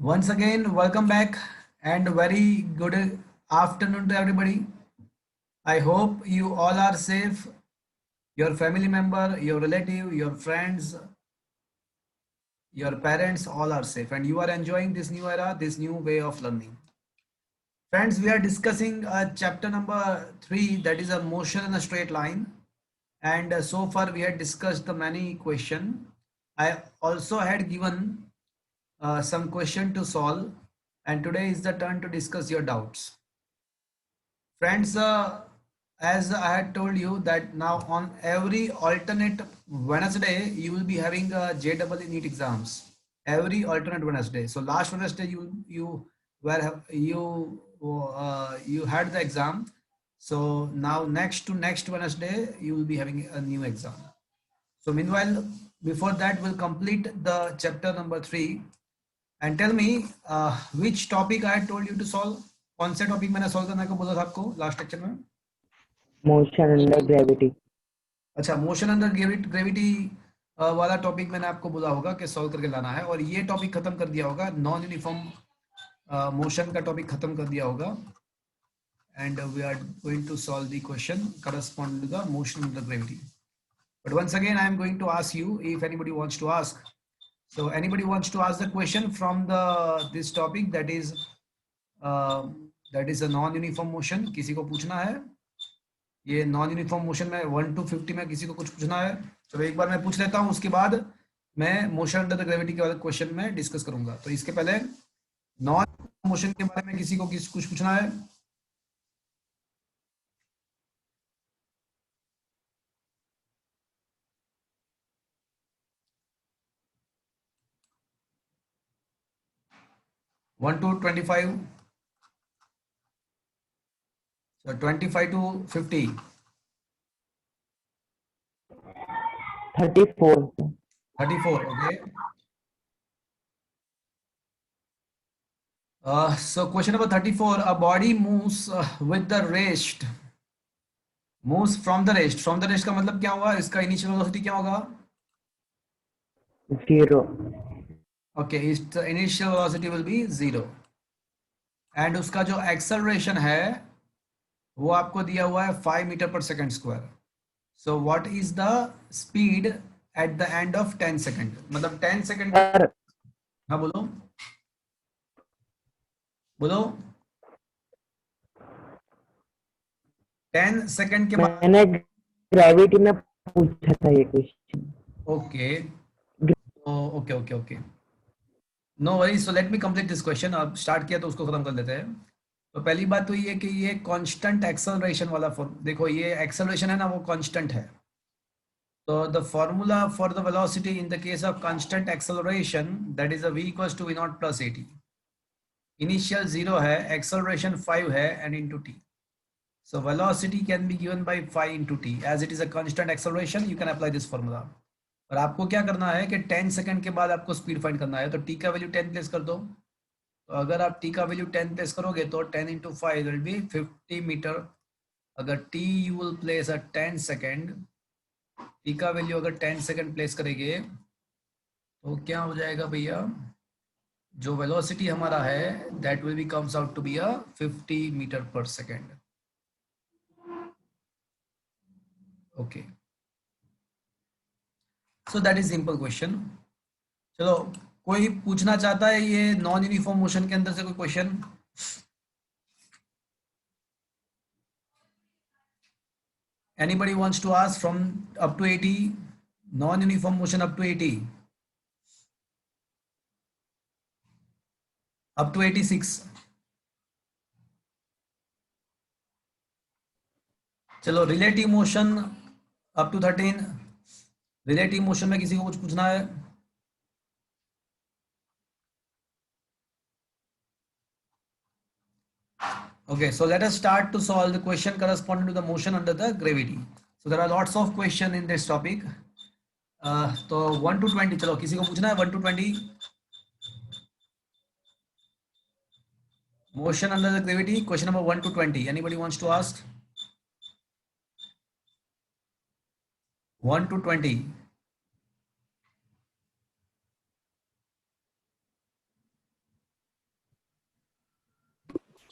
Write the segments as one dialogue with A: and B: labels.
A: Once again, welcome back and very good afternoon to everybody. I hope you all are safe. Your family member, your relative, your friends, your parents all are safe and you are enjoying this new era, this new way of learning. Friends, we are discussing chapter number 3, that is a motion in a straight line. And so far we had discussed the many question. I also had given some question to solve, and today is the turn to discuss your doubts. Friends, as I had told you that now on every alternate Wednesday, you will be having a JEE NEET exams. Every alternate Wednesday. So last Wednesday you had the exam. So now next Wednesday you will be having a new exam. So meanwhile, before that, we'll complete the chapter number 3. And tell me which topic I had told you to solve. कौन से topic मैंने solve करने को बोला था आपको last lecture में?
B: Motion under gravity.
A: अच्छा, मोशन अंडर ग्रेविटी वाला टॉपिक मैंने आपको बोला होगा कि सॉल्व करके लाना है, और ये टॉपिक खत्म कर दिया होगा, नॉन यूनिफॉर्म मोशन का टॉपिक खत्म कर दिया होगा, and we are going to solve the question corresponding to the motion under gravity. But once again, I am going to ask you if anybody wants to ask. So anybody wants to ask the question from the this topic, uh, that is a non uniform motion. किसी को पूछना है? ये non uniform motion में 1 to 50 में किसी को कुछ पूछना है? चलो एक बार मैं पूछ लेता हूँ, उसके बाद मैं मोशन अंडर द ग्रेविटी के वाले क्वेश्चन में डिस्कस करूंगा. तो इसके पहले नॉन मोशन के बारे में किसी को कुछ पूछना है? One two 25, so 25 to 50,
B: 34।
A: 34. Okay. So question number 34, a body moves with the rest, moves from the rest. From the rest का मतलब क्या होगा? इसका इनिशियल वेलोसिटी क्या होगा?
B: 0।
A: Okay, its initial velocity will be 0. And उसका जो एक्सेलरेशन है वो आपको दिया हुआ है 5 metre per second square. So what is the speed at the end of 10 second? मतलब 10 सेकेंड.
B: सर
A: हाँ बोलो बोलो. 10 सेकेंड के बाद.
B: मैंने ग्रेविटी में पूछा था ये question.
A: Okay okay okay okay, no worry. So let me complete this question. अब स्टार्ट किया तो उसको खत्म कर लेते हैं. तो पहली बात तो ये कि ये कांस्टेंट एक्सेलरेशन वाला फॉर्म देखो, ये एक्सेलरेशन है ना, वो कांस्टेंट है. So the formula for the velocity in the case of constant acceleration, that is a v equals to v naught plus at. Initial 0 है, acceleration 5 है, and into t. So velocity can be given by 5 into t. As it is a constant acceleration, you can apply this formula. और आपको क्या करना है कि 10 second के बाद आपको स्पीड फाइंड करना है. तो t का वैल्यू 10 प्लेस कर दो. तो अगर आप t का वैल्यू 10 प्लेस करोगे तो 10 into 5 will be 50 मीटर. अगर t you will place at 10 second, t का वैल्यू अगर 10 सेकंड प्लेस करेंगे तो क्या हो जाएगा भैया? जो वेलोसिटी हमारा है that will be comes out to be a 50 metre per second. Okay, so that is simple question. चलो, कोई पूछना चाहता है ये नॉन यूनिफॉर्म मोशन के अंदर से कोई question? Anybody wants to ask from up to 80, non uniform motion up to 80, up to 86. चलो, relative motion up to 13. Relative motion में किसी को कुछ पूछना है? Okay, so let us start to solve the question corresponding to the motion under the gravity. So there are lots of question in this topic. तो 1 to 20, चलो किसी को पूछना है 1 to 20. Motion under the gravity, question number 1 to 20. Anybody wants to ask? 1 to 20.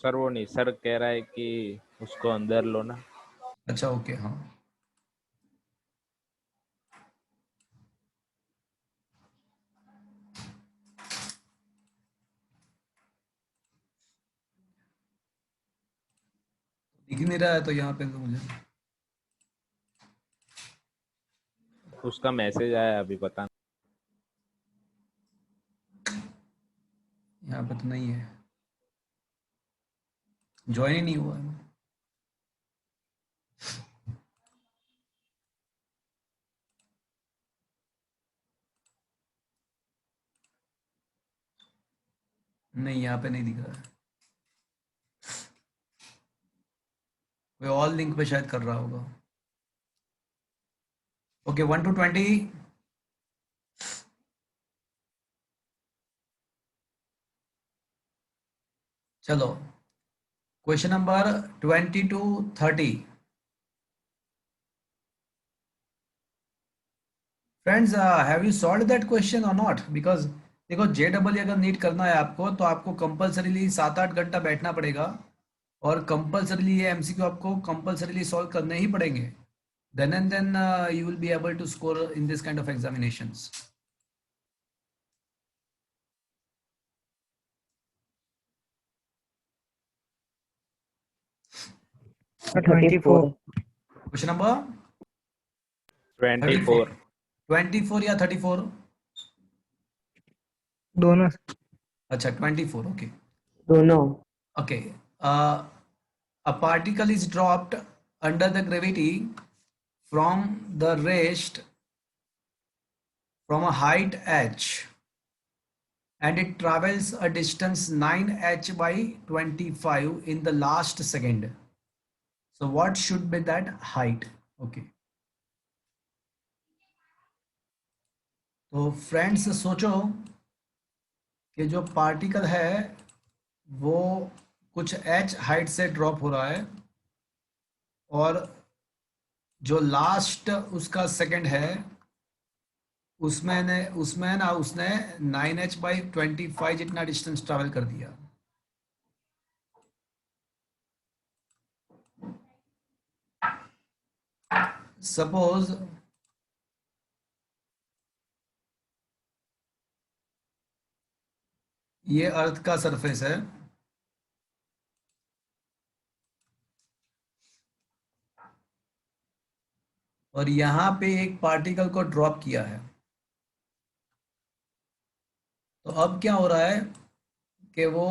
C: Sir वो नहीं, sir कह रहा है कि उसको अंदर लो ना।
A: अच्छा ओके हाँ। दिख नहीं रहा है तो यहाँ पे तो मुझे
C: उसका मैसेज आया अभी, पता
A: यहाँ पे तो नहीं है, ज्वाइन ही नहीं हुआ है। नहीं यहाँ पे नहीं दिख रहा है, कोई और लिंक पे शायद कर रहा होगा। Okay 1 to 20। चलो question number 20 to 30। Friends have you solve that question और नॉट? बिकॉज देखो JEE अगर नीट करना है आपको तो आपको कंपलसरीली 7-8 घंटा बैठना पड़ेगा, और कंपलसरीली ये MCQ आपको कंपलसरीली सॉल्व करने ही पड़ेंगे। Then and then you will be able to score in this kind of examinations.
B: So 34.
A: Question number
C: 24।
A: 24 या 34?
D: दोनों।
A: अच्छा 24 ओके।
B: दोनों।
A: Okay, a particle is dropped under the gravity from the rest from a height h, and it travels a distance 9h by 25 in the last second. So what should be that height? Okay. तो friends सोचो कि जो particle है वो कुछ h height से drop हो रहा है, और जो लास्ट उसका सेकंड है उसमें ना उसने 9h by 25 जितना डिस्टेंस ट्रैवल कर दिया। सपोज ये अर्थ का सरफेस है, और यहां पे एक पार्टिकल को ड्रॉप किया है। तो अब क्या हो रहा है कि वो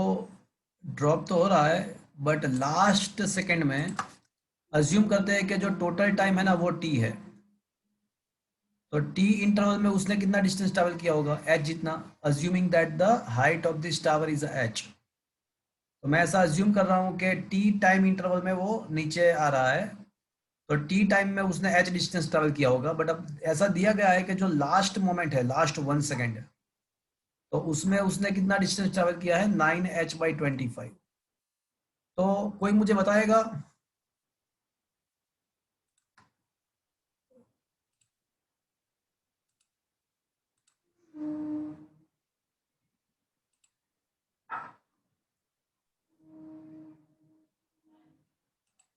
A: ड्रॉप तो हो रहा है, बट लास्ट सेकंड में अज्यूम करते हैं कि जो टोटल टाइम है ना वो t है, तो t इंटरवल में उसने कितना डिस्टेंस ट्रैवल किया होगा, h जितना, assuming that the height of this tower is h। तो मैं ऐसा अज्यूम कर रहा हूं कि t टाइम इंटरवल में वो नीचे आ रहा है, तो t टाइम में उसने h डिस्टेंस ट्रैवल किया होगा। बट अब ऐसा दिया गया है कि जो लास्ट मोमेंट है, लास्ट 1 सेकेंड, तो उसमें उसने कितना डिस्टेंस ट्रैवल किया है, 9h by 25। तो कोई मुझे बताएगा?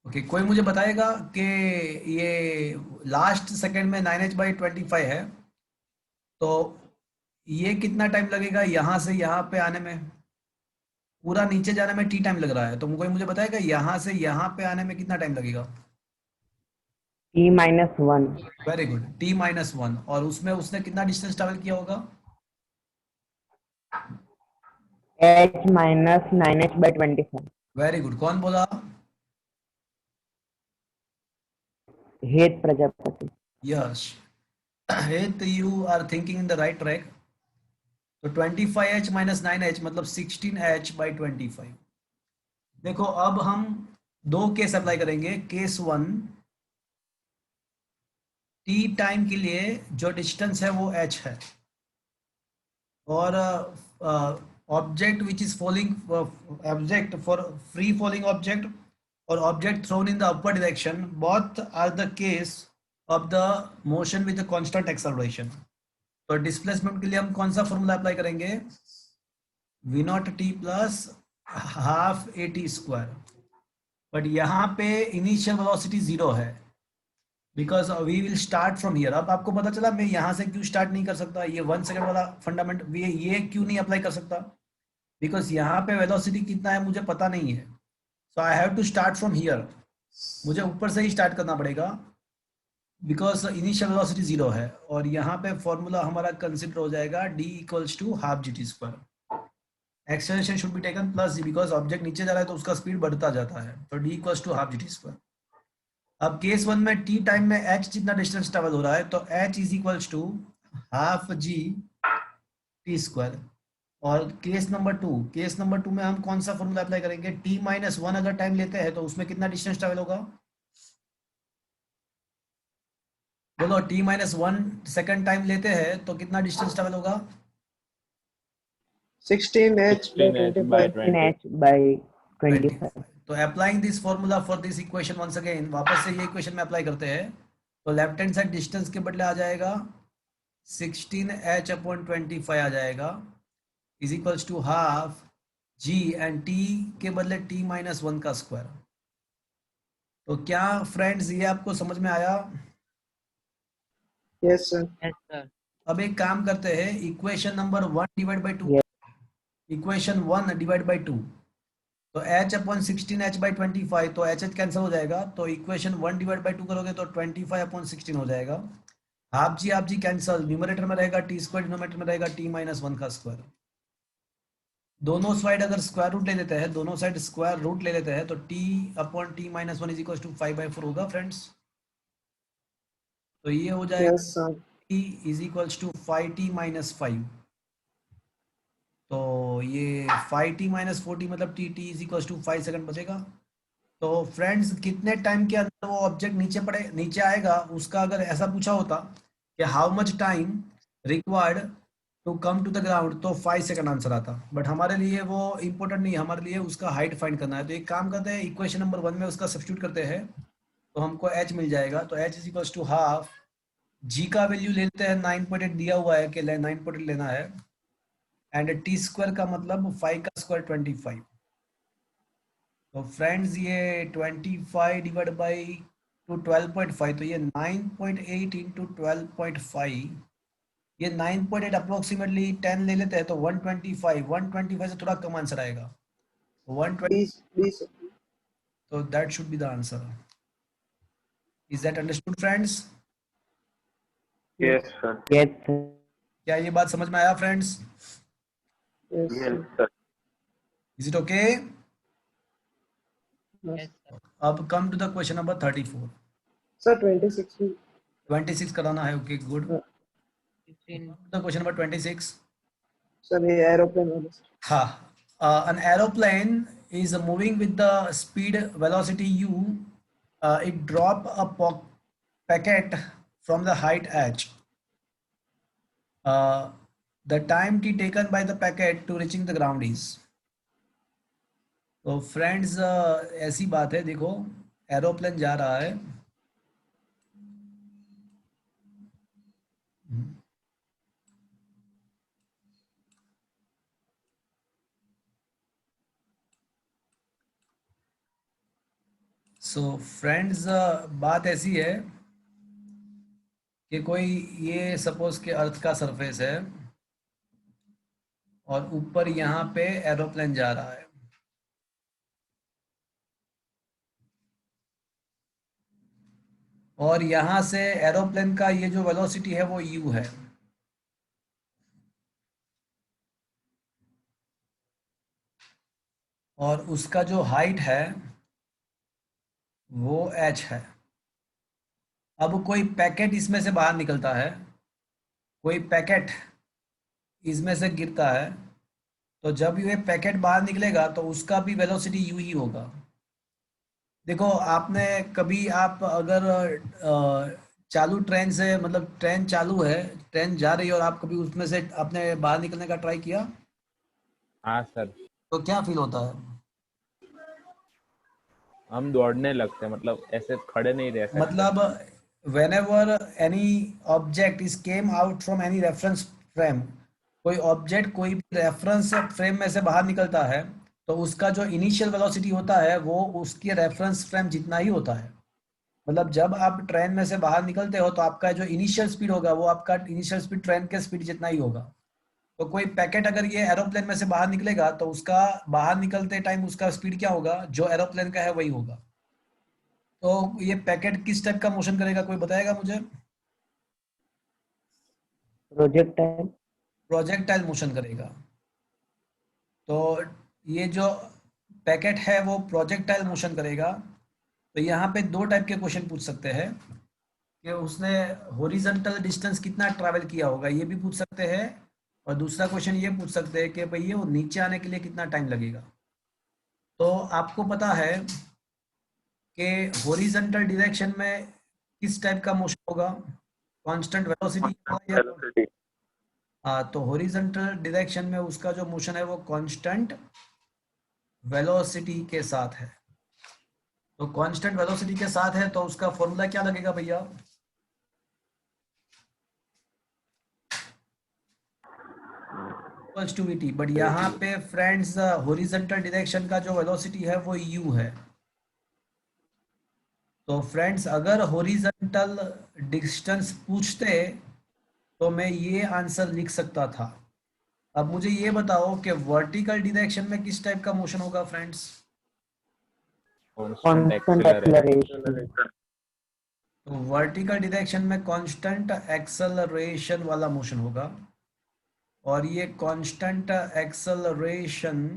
A: ओके कोई मुझे बताएगा कि ये लास्ट सेकंड में 9h by 25 है, तो ये कितना टाइम लगेगा यहाँ से यहाँ पे आने में? पूरा नीचे जाने में t टाइम लग रहा है, तो कोई मुझे बताएगा यहाँ से यहाँ पे आने में कितना टाइम लगेगा?
B: t-1।
A: Very good, t-1। और उसमें उसने कितना डिस्टेंस ट्रैवल किया होगा?
B: h minus 9h by 25।
A: Very good, कौन बोला?
B: Het Prajapati.
A: Yes, Het you are thinking in the right track. तो 25h minus 9h मतलब 16h by 25। देखो अब हम दो केस अप्लाई करेंगे। केस 1, t टाइम के लिए जो डिस्टेंस है वो h है, और object which is falling, object for free falling object और object thrown in the upward direction, both are the case of the motion with constant acceleration. तो डिस्प्लेसमेंट के लिए हम कौन सा फॉर्मूला अप्लाई करेंगे? v naught t plus half A T square, but यहाँ पे इनिशियल वेलोसिटी 0 है because we will start from here. अब आपको पता चला मैं यहाँ से क्यों स्टार्ट नहीं कर सकता, ये 1 सेकंड वाला फंडामेंट ये क्यों नहीं अप्लाई कर सकता, बिकॉज यहाँ पे वेलोसिटी कितना है मुझे पता नहीं है। So I have to start from here, मुझे ऊपर से ही स्टार्ट करना पड़ेगा बिकॉज इनिशियल वेलोसिटी 0 है। और यहाँ पे फॉर्मूला हमारा कंसिडर हो जाएगा d equals to half G T square. Acceleration should be taken plus G, because object नीचे जा रहा है तो उसका स्पीड बढ़ता जाता है, तो d equals to half G T square. अब केस 1 में t टाइम में h जितना डिस्टेंस ट्रेवल हो रहा है तो h is equals to half G T square. और केस नंबर 2 में हम कौन सा फॉर्मूला अप्लाई करेंगे, t-1 अगर टाइम लेते हैं तो उसमें कितना डिस्टेंस ट्रेवल होगा, बोलो t-1 सेकंड टाइम लेते हैं तो कितना डिस्टेंस ट्रेवल होगा,
D: 16h by
C: 16h by
D: 25.
C: 20.
B: h by 25.
A: 25। तो applying this formula for this equation once again, वापस से ये इक्वेशन में अप्लाई करते हैं तो लेफ्ट हैंड साइड डिस्टेंस के बदले आ जाएगा 16h/25 आ जाएगा is equals to half G and t के बदले t-1 का स्क्वायर। तो क्या फ्रेंड्स ये आपको समझ में आया?
D: Yes, sir.
B: Yes, sir.
A: अब एक काम करते हैं, equation number 1 divide by 2,
B: Yes.
A: Equation 1 divide by 2, तो h/16h/25 तो h कैंसिल हो जाएगा, तो इक्वेशन 1 डिवाइड बाई 2 करोगे तो 25/16 हो जाएगा। हाफ जी कैंसिल, न्यूमरेटर में रहेगा t स्क्वायर, डिनोमिनेटर में रहेगा t-1 का स्क्वायर। दोनों साइड अगर स्क्वायर रूट ले लेते हैं, दोनों साइड स्क्वायर रूट ले लेते हैं तो t/t-1 इज इक्वल टू 5/4 होगा फ्रेंड्स। तो ये हो जाएगा
D: Yes, sir.
A: t is equals to 5t-5। तो ये 5t-4t मतलब t is equals to 5 second बचेगा। तो फ्रेंड्स कितने टाइम के अंदर वो ऑब्जेक्ट नीचे आएगा, उसका अगर ऐसा पूछा होता कि how much time required to come to the ground तो 5 सेकंड आंसर आता, बट हमारे लिए वो इम्पोर्टेंट नहीं है, हमारे लिए उसका हाइट फाइंड करना है। तो एक काम करते हैं, इक्वेशन नंबर 1 में उसका सब्स्टिट्यूट करते हैं तो हमको h मिल जाएगा। तो h is equals to half g का वैल्यू ले लेते हैं, 9.8 दिया हुआ है कि 9.8 लेना है, एंड t स्क्वायर का मतलब 5 का स्क्वायर 25। तो फ्रेंड्स ये 25 डिवाइड बाई टू 12.5, तो ये 9.8 इंटू 12.5, ये 9.8 अप्रोक्सीमेटली 10 ले लेते हैं तो 125 से थोड़ा कम आंसर आएगा, 120।
D: B, sir.
A: तो that should be the answer. Is that understood friends?
E: Yes, sir.
B: Yes, sir.
A: क्या ये बात समझ में आया friends?
D: Yes,
E: Yes,
D: sir.
E: sir.
A: Is it okay?
D: Yes.
A: अब come to the question number 34।
D: Sir, 26.
A: 26 कराना है, ओके गुड।
D: हाँ।
A: The question number 26।
D: Sir, ये aeroplane वाला, sir.
A: Ha. An aeroplane is moving with the speed velocity u. It drop a packet from the height h. The time t taken by the packet to reaching the ground is. तो friends ऐसी बात है, देखो aeroplane जा रहा है, so friends बात ऐसी है कि कोई ये सपोज के अर्थ का सरफेस है और ऊपर यहाँ पे एरोप्लेन जा रहा है, और यहाँ से एरोप्लेन का ये जो वेलोसिटी है वो u है, और उसका जो हाइट है वो h है। अब कोई पैकेट इसमें से बाहर निकलता है, कोई पैकेट इसमें से गिरता है, तो जब ये पैकेट बाहर निकलेगा तो उसका भी वेलोसिटी u ही होगा। देखो आपने कभी, आप अगर चालू ट्रेन से, मतलब ट्रेन चालू है, ट्रेन जा रही है और आप कभी उसमें से आपने बाहर निकलने का ट्राई किया
C: हाँ सर,
A: तो क्या फील होता है?
C: हम दौड़ने लगते हैं, मतलब ऐसे खड़े नहीं रह सकते।
A: मतलब whenever any object is came out from any reference frame, कोई ऑब्जेक्ट कोई भी रेफरेंस फ्रेम में से बाहर निकलता है तो उसका जो इनिशियल वेलोसिटी होता है वो उसके रेफरेंस फ्रेम जितना ही होता है। मतलब जब आप ट्रेन में से बाहर निकलते हो तो आपका जो इनिशियल स्पीड होगा वो आपका इनिशियल स्पीड ट्रेन के स्पीड जितना ही होगा। तो कोई पैकेट अगर ये एरोप्लेन में से बाहर निकलेगा तो उसका बाहर निकलते टाइम उसका स्पीड क्या होगा, जो एरोप्लेन का है वही होगा। तो ये पैकेट किस टाइप का मोशन करेगा, कोई बताएगा मुझे?
B: प्रोजेक्टाइल।
A: प्रोजेक्टाइल मोशन करेगा। तो ये जो पैकेट है वो प्रोजेक्टाइल मोशन करेगा। तो यहाँ पे दो टाइप के क्वेश्चन पूछ सकते हैं कि उसने हॉरिजॉन्टल डिस्टेंस कितना ट्रैवल किया होगा, ये भी पूछ सकते हैं। और दूसरा क्वेश्चन ये पूछ सकते हैं कि भैया वो नीचे आने के लिए कितना टाइम लगेगा। तो आपको पता है कि हॉरिजॉन्टल डायरेक्शन में किस टाइप का मोशन होगा, कांस्टेंट वेलोसिटी या हाँ, तो हॉरिजॉन्टल डायरेक्शन में उसका जो मोशन है वो कांस्टेंट वेलोसिटी के साथ है। तो कांस्टेंट वेलोसिटी के साथ है तो उसका फॉर्मूला क्या लगेगा भैया? Equals to VT. बट यहाँ पे फ्रेंड्स हॉरिजॉन्टल डायरेक्शन का जो वेलोसिटी है वो यू है। तो फ्रेंड्स अगर हॉरिजॉन्टल डिस्टेंस पूछते तो मैं ये आंसर लिख सकता था। अब मुझे ये बताओ कि वर्टिकल डायरेक्शन में किस टाइप का मोशन होगा friends?
C: Constant
B: constant
C: acceleration.
B: Acceleration.
A: तो वर्टिकल डायरेक्शन में कांस्टेंट एक्सेलरेशन वाला मोशन होगा। और ये कांस्टेंट एक्सेलरेशन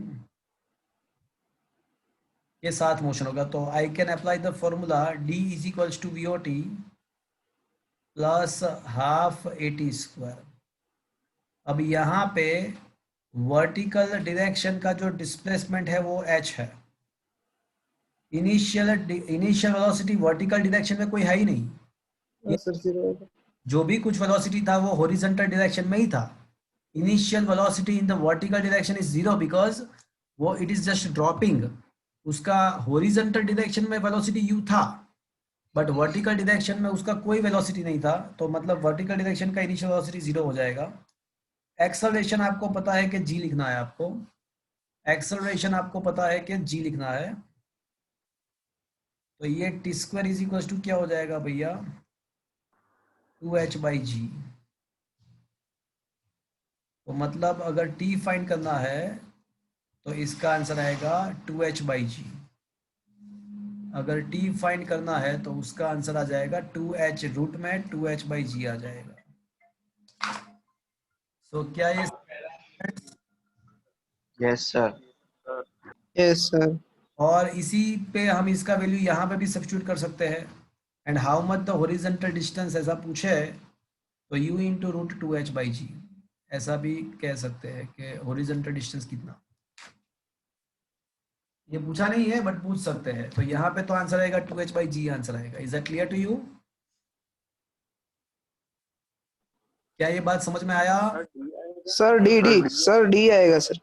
A: के साथ मोशन होगा। तो I can apply the formula d is equals to V O T plus half A T square. अब यहाँ पे वर्टिकल डायरेक्शन का जो डिस्प्लेसमेंट है वो h है। इनिशियल वेलोसिटी वर्टिकल डायरेक्शन में कोई है ही नहीं।
D: हाँ सर, 0 होगा।
A: जो भी कुछ वेलोसिटी था वो हॉरिजॉन्टल डायरेक्शन में ही था। Initial velocity in the vertical direction is zero because वो इट इज जस्ट ड्रॉपिंग। उसका हॉरिजॉन्टल डायरेक्शन में वेलोसिटी u था बट वर्टिकल डायरेक्शन में उसका कोई वेलोसिटी नहीं था। तो मतलब वर्टिकल डायरेक्शन का इनिशियल वेलोसिटी जीरो हो जाएगा। एक्सेलरेशन आपको पता है कि g लिखना है आपको। एक्सेलरेशन आपको पता है कि g लिखना है। तो ये T square is equal to क्या हो जाएगा भैया? 2h/g। तो मतलब अगर t फाइंड करना है तो इसका आंसर आएगा 2h/g। अगर t फाइंड करना है तो उसका आंसर आ जाएगा 2h, रूट में 2h/g आ जाएगा। सो क्या ये
E: यस सर।
D: Yes sir.
A: और इसी पे हम इसका वैल्यू यहाँ पे भी सब्स्टिट्यूट कर सकते हैं। And how much the horizontal distance ऐसा पूछे तो u इंटू रूट 2h/g ऐसा भी कह सकते हैं कि हॉरिजॉन्टल डिस्टेंस कितना। ये पूछा नहीं है बट पूछ सकते हैं। तो यहाँ पे तो आंसर आएगा 2h/g आंसर आएगा। Is that clear to you? क्या ये बात समझ में आया?
D: सर डी आएगा सर।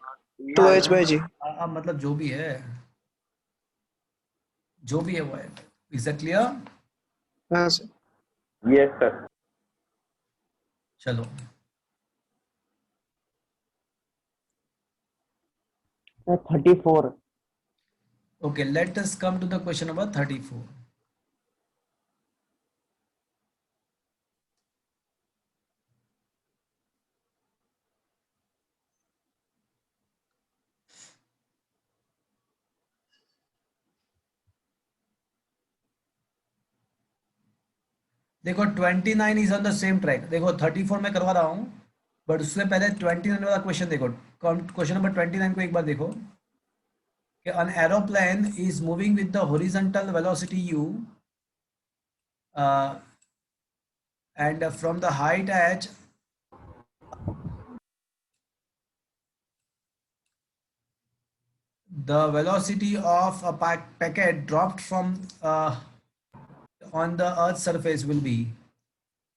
D: 2h/g।
A: अब मतलब जो भी है वो है। Is that clear?
D: हाँ सर।
E: Yes sir.
A: चलो
B: 34।
A: Okay, let us come to the question number 34। देखो 29 is on the same track. देखो 34 में करवा रहा हूँ बट उससे पहले 29 वाला क्वेश्चन देखो। क्वेश्चन नंबर 29 को एक बार देखो कि an aeroplane is moving with the horizontal velocity u and from the height h the velocity of a packet dropped from on the earth surface will be।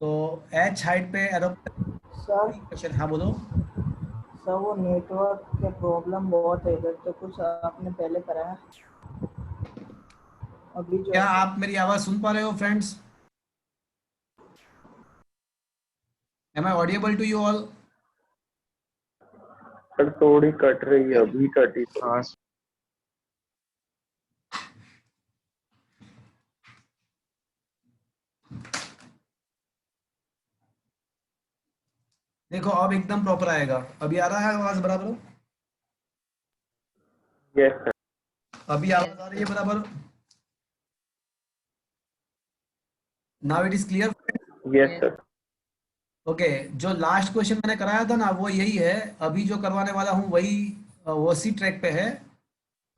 A: तो h height पे aeroplane
F: sir
A: question, हाँ बोलो।
F: Sir वो network के problem बहुत है इधर, तो कुछ आपने पहले कराया अभी जो
A: क्या
F: है
A: आप मेरी आवाज सुन पा रहे हो friends? Am I audible to you all?
E: Sir थोड़ी कट रही है, अभी कटी। हाँ
A: देखो अब एकदम प्रॉपर आएगा। अभी आ रहा है आवाज बराबर?
E: Yes sir.
A: अभी आवाज आ रही है बराबर? Now it is clear.
E: Yes sir.
A: Okay, जो लास्ट क्वेश्चन मैंने कराया था ना वो यही है। अभी जो करवाने वाला हूँ वही उसी ट्रैक पे है।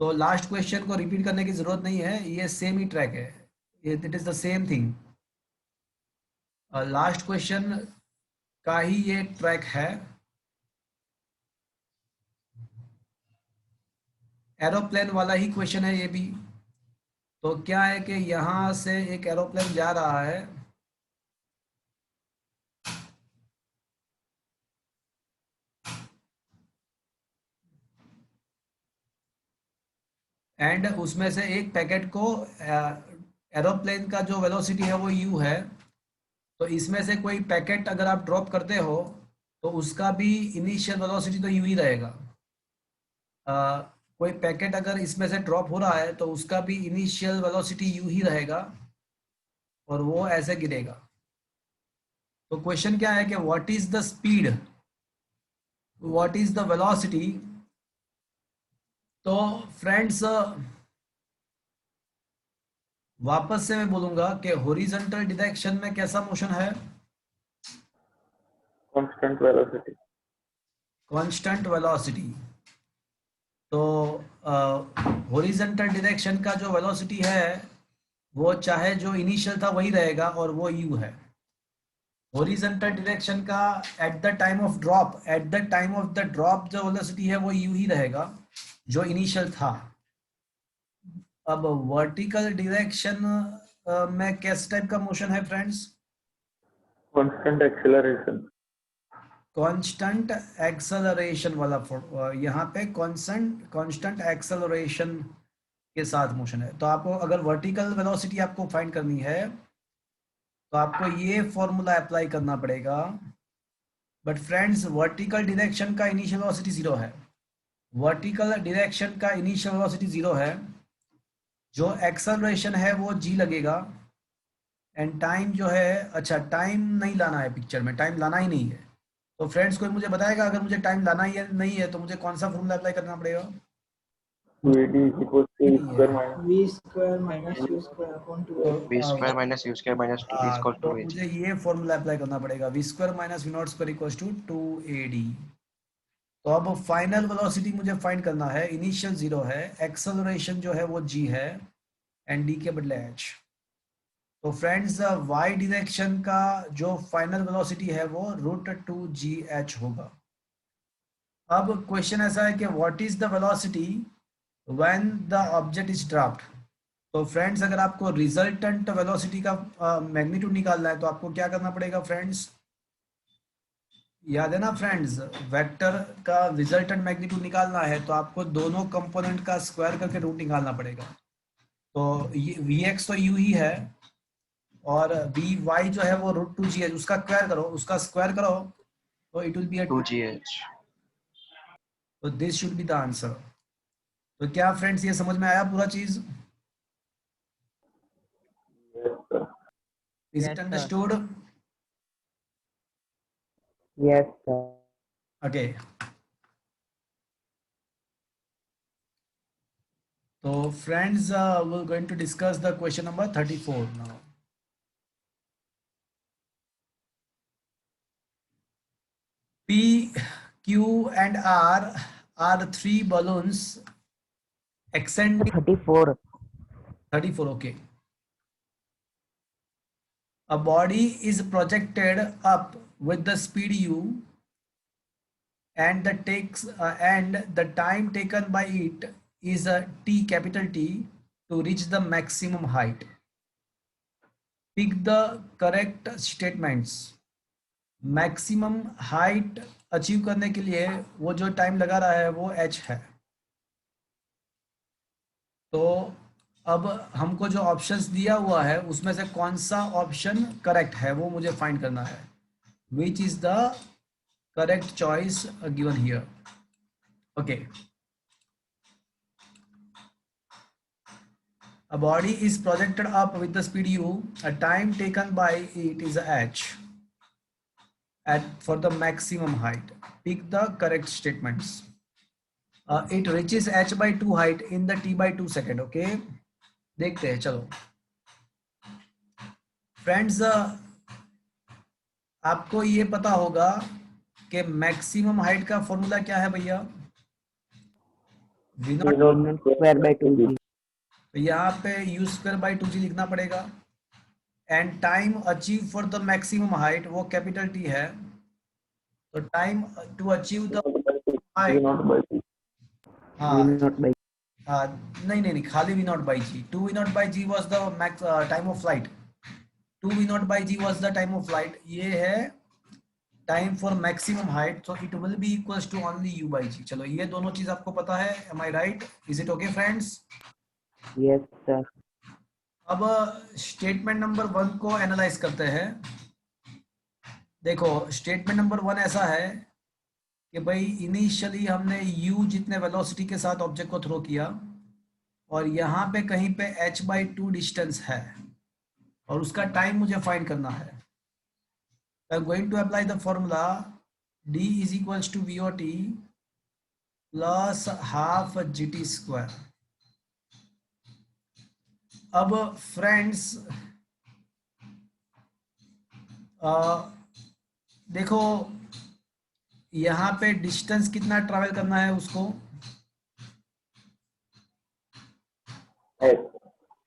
A: तो लास्ट क्वेश्चन को रिपीट करने की जरूरत नहीं है, ये सेम ही ट्रैक है। It is the same thing. Last question का ही ये ट्रैक है। एरोप्लेन वाला ही क्वेश्चन है ये भी। तो क्या है कि यहाँ से एक एरोप्लेन जा रहा है एंड उसमें से एक पैकेट को, एरोप्लेन का जो वेलोसिटी है वो u है। तो इसमें से कोई पैकेट अगर आप ड्रॉप करते हो तो उसका भी इनिशियल वेलोसिटी तो u ही रहेगा। अ, कोई पैकेट अगर इसमें से ड्रॉप हो रहा है तो उसका भी इनिशियल वेलोसिटी u ही रहेगा और वो ऐसे गिरेगा। तो क्वेश्चन क्या है कि what is the speed, what is the velocity. तो फ्रेंड्स वापस से मैं बोलूंगा कि हॉरिजॉन्टल डायरेक्शन में कैसा मोशन है?
E: Constant velocity.
A: Constant velocity. तो हॉरिजॉन्टल डायरेक्शन का जो वेलोसिटी है वो चाहे जो इनिशियल था वही रहेगा और वो u है। हॉरिजॉन्टल डायरेक्शन का at the time of drop, at the time of the drop जो वेलोसिटी है वो u ही रहेगा जो इनिशियल था। अब वर्टिकल डायरेक्शन में किस टाइप का मोशन है friends?
E: Constant acceleration.
A: Constant acceleration वाला यहाँ पे कांस्टेंट एक्सेलरेशन के साथ मोशन है। तो आपको अगर वर्टिकल वेलोसिटी आपको फाइंड करनी है तो आपको ये फॉर्मूला अप्लाई करना पड़ेगा। बट फ्रेंड्स वर्टिकल डायरेक्शन का इनिशियल वेलोसिटी 0 है। वर्टिकल डायरेक्शन का इनिशियल वेलोसिटी 0 है। जो एक्सेलरेशन है वो g लगेगा एंड टाइम जो है, अच्छा टाइम नहीं लाना है पिक्चर में, टाइम लाना ही नहीं है। तो फ्रेंड्स कोई मुझे बताएगा अगर मुझे टाइम लाना ही है नहीं है तो मुझे कौन सा फॉर्मूला अप्लाई करना पड़ेगा?
E: ed इक्वल टू
A: नहीं
E: स्क्वायर
A: है।
E: Minus
F: v square minus u square upon
A: तो
F: 2h।
G: v square minus u square minus 2v is equal
A: तो
G: to h.
A: मुझे ये फॉर्मूला अप्लाई करना पड़ेगा, V square minus V naught square equals to 2ad। तो अब final velocity मुझे find करना है। इनिशियल 0 है, एक्सेलरेशन जो है वो g है एंड d के बदले h। तो फ्रेंड्स y डायरेक्शन का जो फाइनल वेलोसिटी है वो √2gh होगा। अब क्वेश्चन ऐसा है कि what is the velocity when the object is dropped. तो फ्रेंड्स अगर आपको रिजल्टेंट वेलोसिटी का मैग्नीट्यूड निकालना है तो आपको क्या करना पड़ेगा फ्रेंड्स? याद है ना फ्रेंड्स, वेक्टर का रिजल्टेंट मैग्नीट्यूड निकालना है तो आपको दोनों कंपोनेंट का स्क्वायर करके रूट निकालना पड़ेगा। तो वी एक्स तो यू ही है और वी वाई जो है वो √2g है। उसका स्क्वायर करो तो इट विल बी
G: 2gh.
A: तो this should be the answer. तो क्या फ्रेंड्स ये समझ में आया पूरा चीज?
E: Yes sir.
A: Is
F: Yes,
A: it
F: sir.
A: Understood?
B: yes sir.
A: Okay, so friends we're going to discuss the question number 34 now. P, Q and R are three balloons extending
B: 34.
A: 34, okay. A body is projected up with the speed u and the time taken by it is a t, capital T, to reach the maximum height. Pick the correct statements. Maximum height achieve करने के लिए वो जो time लगा रहा है वो h है। तो अब हमको जो ऑप्शंस दिया हुआ है उसमें से कौन सा ऑप्शन करेक्ट है वो मुझे फाइंड करना है। Which is the correct choice given here? Okay, a body is projected up with the speed u, a time taken by it is h for the maximum height. Pick the correct statements. It reaches h by 2 height in the t by 2 second. Okay, देखते हैं चलो friends. आपको ये पता होगा कि maximum height का formula क्या है भैया? v naught।
B: Square by 2g।
A: तो यहाँ पे u स्क्वायर बाई 2g लिखना पड़ेगा। And time achieve for the maximum height वो कैपिटल T है। तो time to achieve the height,
E: not by T.
A: हाँ
B: नॉट बाय
A: नहीं खाली v naught by g। 2 v naught by g was the max time of flight। 2 v naught by g was the time of flight। ये है time for maximum height, so it will be equals to only u by g। चलो ये दोनों चीज आपको पता है, am I right? Is it okay friends?
B: Yes sir.
A: अब स्टेटमेंट नंबर 1 को एनालाइज करते हैं। देखो स्टेटमेंट नंबर 1 ऐसा है कि भाई इनिशियली हमने u जितने वेलोसिटी के साथ ऑब्जेक्ट को थ्रो किया और यहाँ पे कहीं पे h by 2 डिस्टेंस है और उसका टाइम मुझे फाइंड करना है। I am going to apply the formula d is equals to VOT plus half GT square। अब फ्रेंड्स देखो यहाँ पे डिस्टेंस कितना ट्रैवल करना है उसको,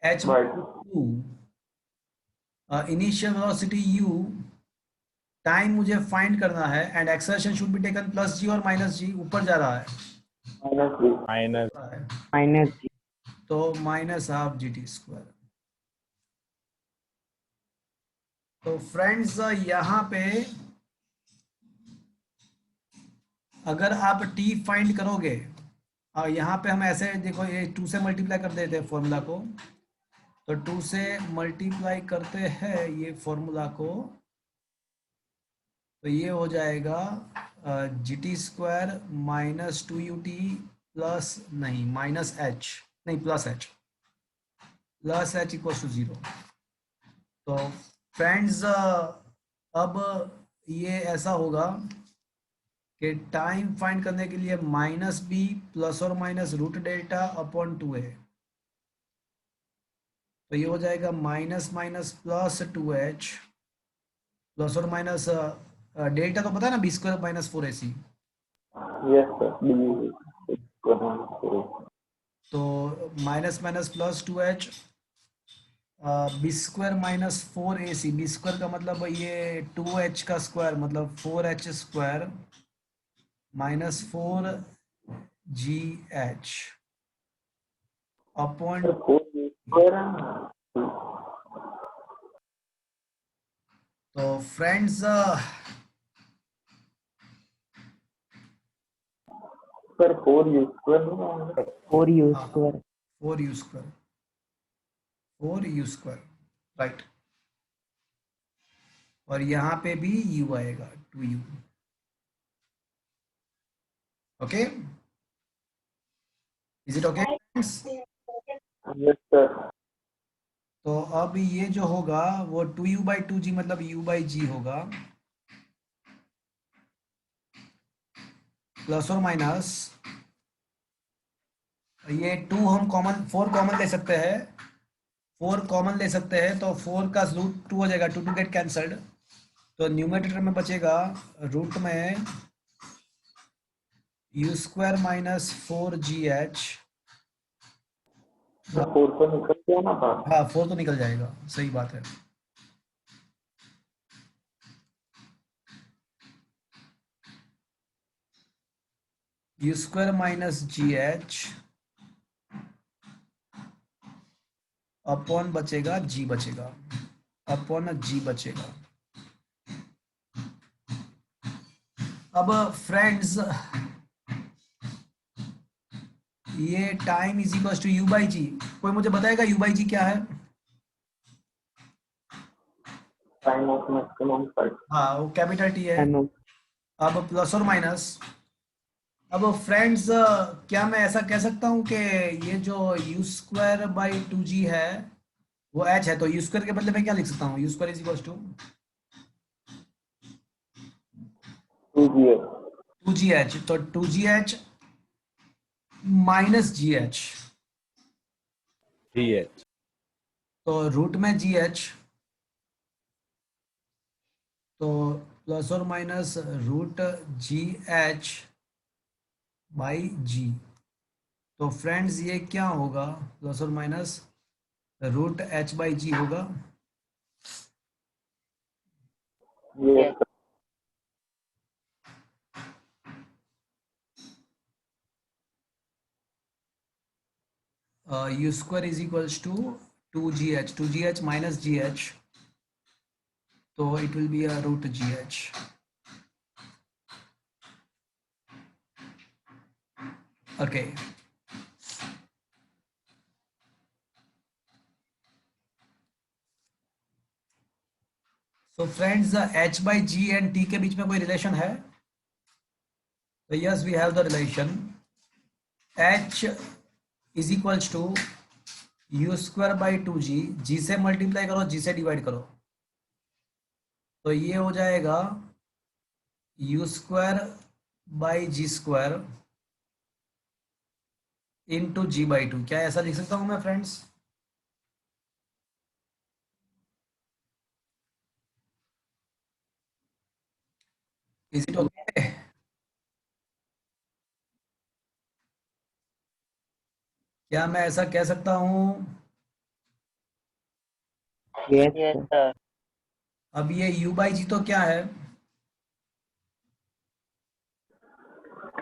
A: h by 2, initial velocity u, time मुझे फाइंड करना है and exertion should be taken plus g और माइनस g। ऊपर जा रहा है
C: माइनस
B: g।
A: तो माइनस हाफ GT स्क्वायर। तो फ्रेंड्स यहाँ पे अगर आप t फाइंड करोगे, यहाँ पे हम ऐसे देखो ये 2 से मल्टीप्लाई कर देते हैं फॉर्मूला को। तो 2 से मल्टीप्लाई करते हैं ये फॉर्मूला को, तो ये हो जाएगा GT square minus 2UT plus नहीं माइनस h नहीं प्लस h इक्वल टू 0। तो फ्रेंड्स अब ये ऐसा होगा कि टाइम फाइंड करने के लिए माइनस b प्लस और minus root delta upon 2a। तो ये हो जाएगा minus minus plus 2h plus और माइनस डेल्टा तो पता है ना b square minus 4ac।
E: Yes sir.
A: तो minus minus plus 2h b square minus 4ac। B square का मतलब ये 2h का स्क्वायर मतलब 4h square minus 4gh upon. तो फ्रेंड्स
E: सर 4u स्क्वायर नहीं होगा?
B: 4u square.
A: 4u square right. और यहाँ पे भी u आएगा 2u। Okay, is it okay friends?
E: Yes sir.
A: तो अब ये जो होगा वो 2u by 2g मतलब u by g होगा प्लस और माइनस ये 2 हम कॉमन 4 कॉमन ले सकते हैं। 4 कॉमन ले सकते हैं तो 4 का रूट 2 हो जाएगा, 2 टू गेट कैंसल्ड। तो न्यूमरेटर में बचेगा रूट में u स्क्वायर माइनस 4gh।
E: 4 तो निकल गया ना बाहर।
A: हाँ 4 तो निकल जाएगा, सही बात है। u square minus gh upon बचेगा g बचेगा अपॉन g बचेगा। अब फ्रेंड्स ये time is equal to u by g. कोई मुझे बताएगा u बाई जी क्या है?
E: Time of maximum flight.
A: हाँ वो कैपिटल T है।
B: टाइम ऑफ
A: अब प्लस और माइनस। अब फ्रेंड्स क्या मैं ऐसा कह सकता हूँ कि ये जो u स्क्वायर बाई 2g है वो h है, तो u स्क्वायर के बदले में क्या लिख सकता हूँ? u square is equal to
E: 2GH.
A: 2GH, तो 2GH माइनस GH,
C: GH.
A: तो रूट में GH, तो प्लस और minus root GH by G। तो फ्रेंड्स ये क्या होगा, प्लस और minus root H by G होगा।
E: Yes, sir.
A: U square is equals to 2GH minus GH, तो it will be a root GH। Okay, so friends, H by G and T के बीच में कोई relation है? तो yes, we have the relation H is equals to U square by 2G, G से multiply करो, G से divide करो, तो ये हो जाएगा U square by G square into G by 2। क्या ऐसा लिख सकता हूँ मैं फ्रेंड्स? Is it okay? क्या मैं ऐसा कह सकता हूँ?
B: Yes,
F: Yes,
B: sir.
F: sir.
A: अब ये U बाई G तो क्या है?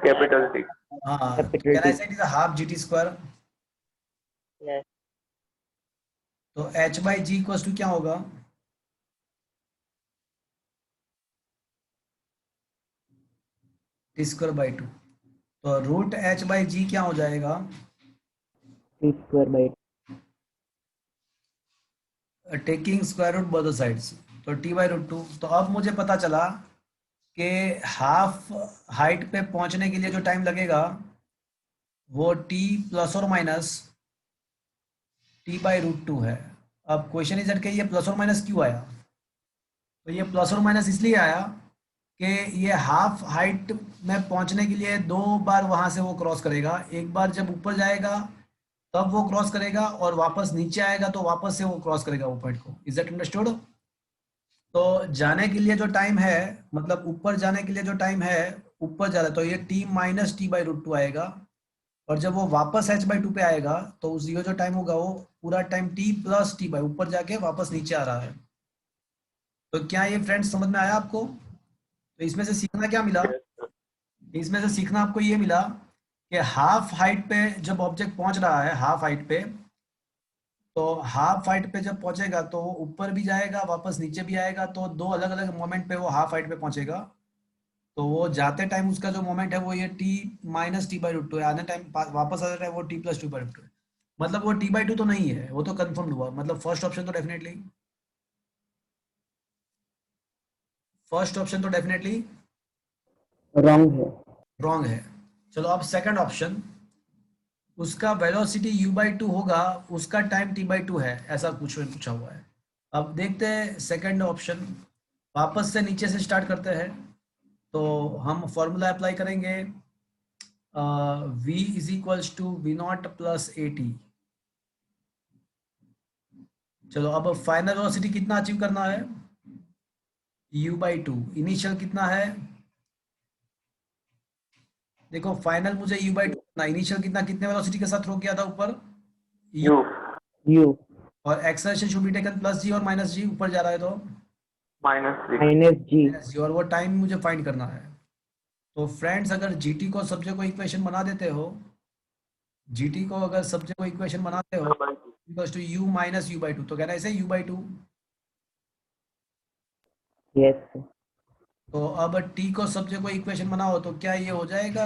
E: Capital T.
A: हाँ,
B: Capital
A: can I
B: T.
A: Say it is half GT square.
F: Yes.
A: तो H by G equals to क्या होगा? T square by 2। तो रूट H बाई G क्या हो जाएगा?
B: T square by
A: taking square root both sides, तो T by root 2। तो अब मुझे पता चला कि हाफ हाइट पे पहुंचने के लिए जो टाइम लगेगा वो T प्लस और माइनस T बाई रूट 2 है। अब क्वेश्चन इज कि ये प्लस और माइनस क्यों आया? तो ये प्लस और माइनस इसलिए आया कि ये हाफ हाइट में पहुंचने के लिए 2 बार वहां से वो क्रॉस करेगा। एक बार जब ऊपर जाएगा तब वो क्रॉस करेगा, और वापस नीचे आएगा तो वापस से वो क्रॉस करेगा वो पॉइंट को। Is that understood? तो जाने के लिए जो टाइम है, मतलब ऊपर जाने के लिए जो टाइम है, ऊपर जा रहा है तो ये T minus T by root 2 आएगा, और जब वो वापस H बाई 2 पे आएगा तो उस ये जो टाइम होगा वो पूरा time T plus T by ऊपर जाके वापस नीचे आ रहा है। तो क्या ये फ्रेंड्स समझ में आया आपको? तो इसमें से सीखना क्या मिला? इसमें से सीखना आपको ये मिला कि हाफ हाइट पे जब ऑब्जेक्ट पहुंच रहा है, हाफ हाइट पे, तो हाफ हाइट पे जब पहुंचेगा तो वो ऊपर भी जाएगा वापस नीचे भी आएगा, तो 2 अलग अलग मोमेंट पे वो हाफ हाइट पे पहुंचेगा। तो वो जाते टाइम उसका जो मोमेंट है वो ये T minus T by root 2 है, आने टाइम वापस आते टाइम वो T प्लस 2 बाई रूट 2 है। मतलब वो T बाई 2 तो नहीं है, वो तो कंफर्म हुआ। मतलब फर्स्ट ऑप्शन तो डेफिनेटली
B: wrong है।
A: रॉन्ग है। चलो अब सेकंड ऑप्शन, उसका वेलोसिटी U बाई 2 होगा, उसका टाइम T बाई 2 है, ऐसा कुछ पूछा हुआ है। अब देखते हैं सेकंड ऑप्शन। वापस से नीचे से स्टार्ट करते हैं, तो हम फॉर्मूला अप्लाई करेंगे, V is equals to V naught plus AT। चलो अब फाइनल वेलोसिटी कितना अचीव करना है? U by 2। इनिशियल कितना है? देखो फाइनल मुझे U बाई 2 करना, इनिशियल कितना, कितने वेलोसिटी के साथ थ्रो किया था ऊपर?
E: U.
B: U
A: और acceleration should be taken plus G और माइनस G, ऊपर जा रहा है तो
E: Minus G.
B: minus G
A: minus G, और वो टाइम मुझे फाइंड करना है। तो फ्रेंड्स अगर GT को सब्जेक्ट को इक्वेशन बना देते हो, GT को अगर सब्जेक्ट को इक्वेशन बनाते हो equals to U minus U by 2, तो कहना है इसे U बाई 2।
B: yes sir.
A: तो अब T को सब्जेक्ट को इक्वेशन बनाओ तो क्या ये हो जाएगा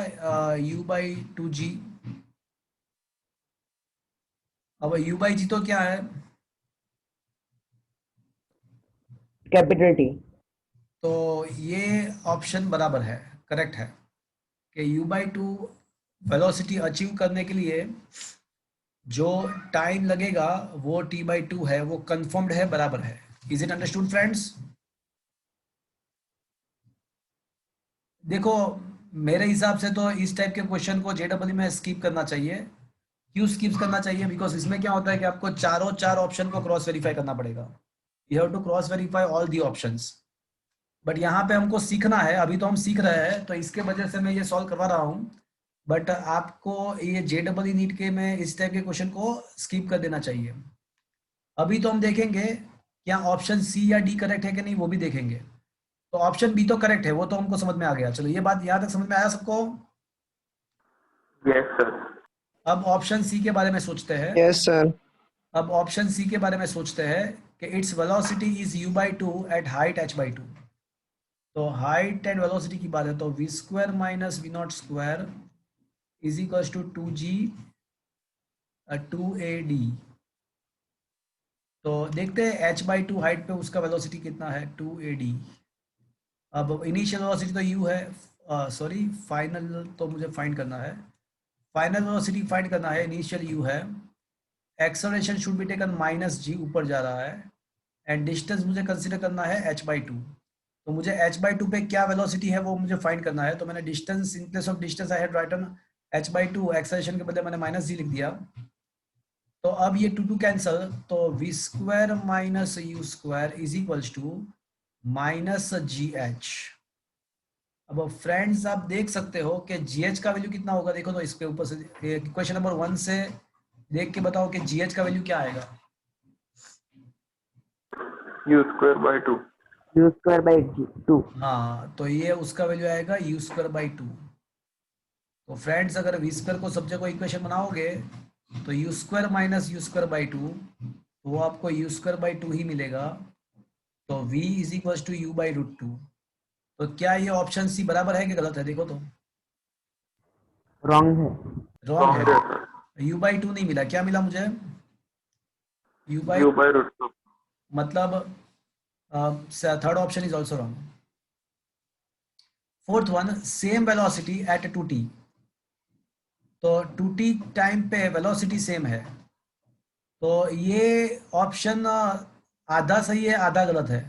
A: U बाई 2G। अब U बाई G तो क्या है?
B: capital T
A: तो ये ऑप्शन बराबर है, करेक्ट है कि U बाई 2 वेलोसिटी अचीव करने के लिए जो टाइम लगेगा वो T बाई 2 है, वो कंफर्म्ड है, बराबर है। Is it understood friends? देखो, मेरे हिसाब से तो इस टाइप के क्वेश्चन को जेडब्ल्यू में स्किप करना चाहिए। क्यों स्किप करना चाहिए? बिकॉज इसमें क्या होता है कि आपको चारों चार ऑप्शन को क्रॉस वेरीफाई करना पड़ेगा। You have to cross verify all the options. But यहाँ पे हमको सीखना है, अभी तो हम सीख रहे हैं, तो इसके वजह से मैं ये सॉल्व करवा रहा हूँ। बट आपको ये जेडब्ल्यू नीट के में इस टाइप के क्वेश्चन को स्किप कर देना चाहिए। अभी तो हम देखेंगे क्या ऑप्शन सी या डी करेक्ट है कि नहीं, वो भी देखेंगे। तो ऑप्शन बी तो करेक्ट है, वो तो हमको समझ में आ गया। चलो, ये बात यहाँ तक समझ में आया सबको?
E: Yes, sir.
A: अब ऑप्शन सी के बारे में सोचते हैं।
D: Yes sir.
A: अब ऑप्शन सी के बारे में सोचते हैं कि it's velocity is u/2 at height h/2। तो हाइट एंड वेलोसिटी की बात है, तो v square minus v naught square is equal to 2g 2ad। तो देखते हैं h/2 हाइट पे उसका वेलोसिटी कितना है, 2ad। अब इनिशियल वेलोसिटी तो u है, सॉरी फाइनल तो मुझे फाइंड करना है। फाइनल वेलोसिटी फाइंड करना है, इनिशियल u है, acceleration should be taken -g, ऊपर जा रहा है, एंड डिस्टेंस मुझे कंसीडर करना है h/2। तो मुझे h/2 पे क्या वेलोसिटी है वो मुझे फाइंड करना है। तो मैंने distance, in place of distance I had written h/2, acceleration के बदले मैंने -g लिख दिया। तो अब ये 2 कैंसल, तो v square minus u square is equals to -gh। अब फ्रेंड्स आप देख सकते हो कि gh का वैल्यू कितना होगा। देखो तो इसके ऊपर से क्वेश्चन नंबर 1 से देख के बताओ कि gh का वैल्यू क्या आएगा।
E: U square by 2.
B: U square by 2.
A: हाँ, तो ये उसका वैल्यू आएगा u स्क्वायर बाई 2। तो फ्रेंड्स अगर v स्क्वायर को सब जगह इक्वेशन बनाओगे तो u square minus u square by 2, वो आपको u स्क्वायर बाई 2 ही मिलेगा। तो v is equal to u by root 2। तो क्या ये ऑप्शन सी बराबर है कि गलत है? देखो तो
B: Wrong है.
A: रॉन्ग
E: Yes,
A: है।
E: sir.
A: u बाई 2 नहीं मिला, क्या मिला मुझे? u by,
E: U by root 2.
A: मतलब third option is also wrong. Fourth one, same velocity at 2t। तो 2t टाइम पे वेलोसिटी सेम है। तो ये ऑप्शन आधा सही है आधा गलत है।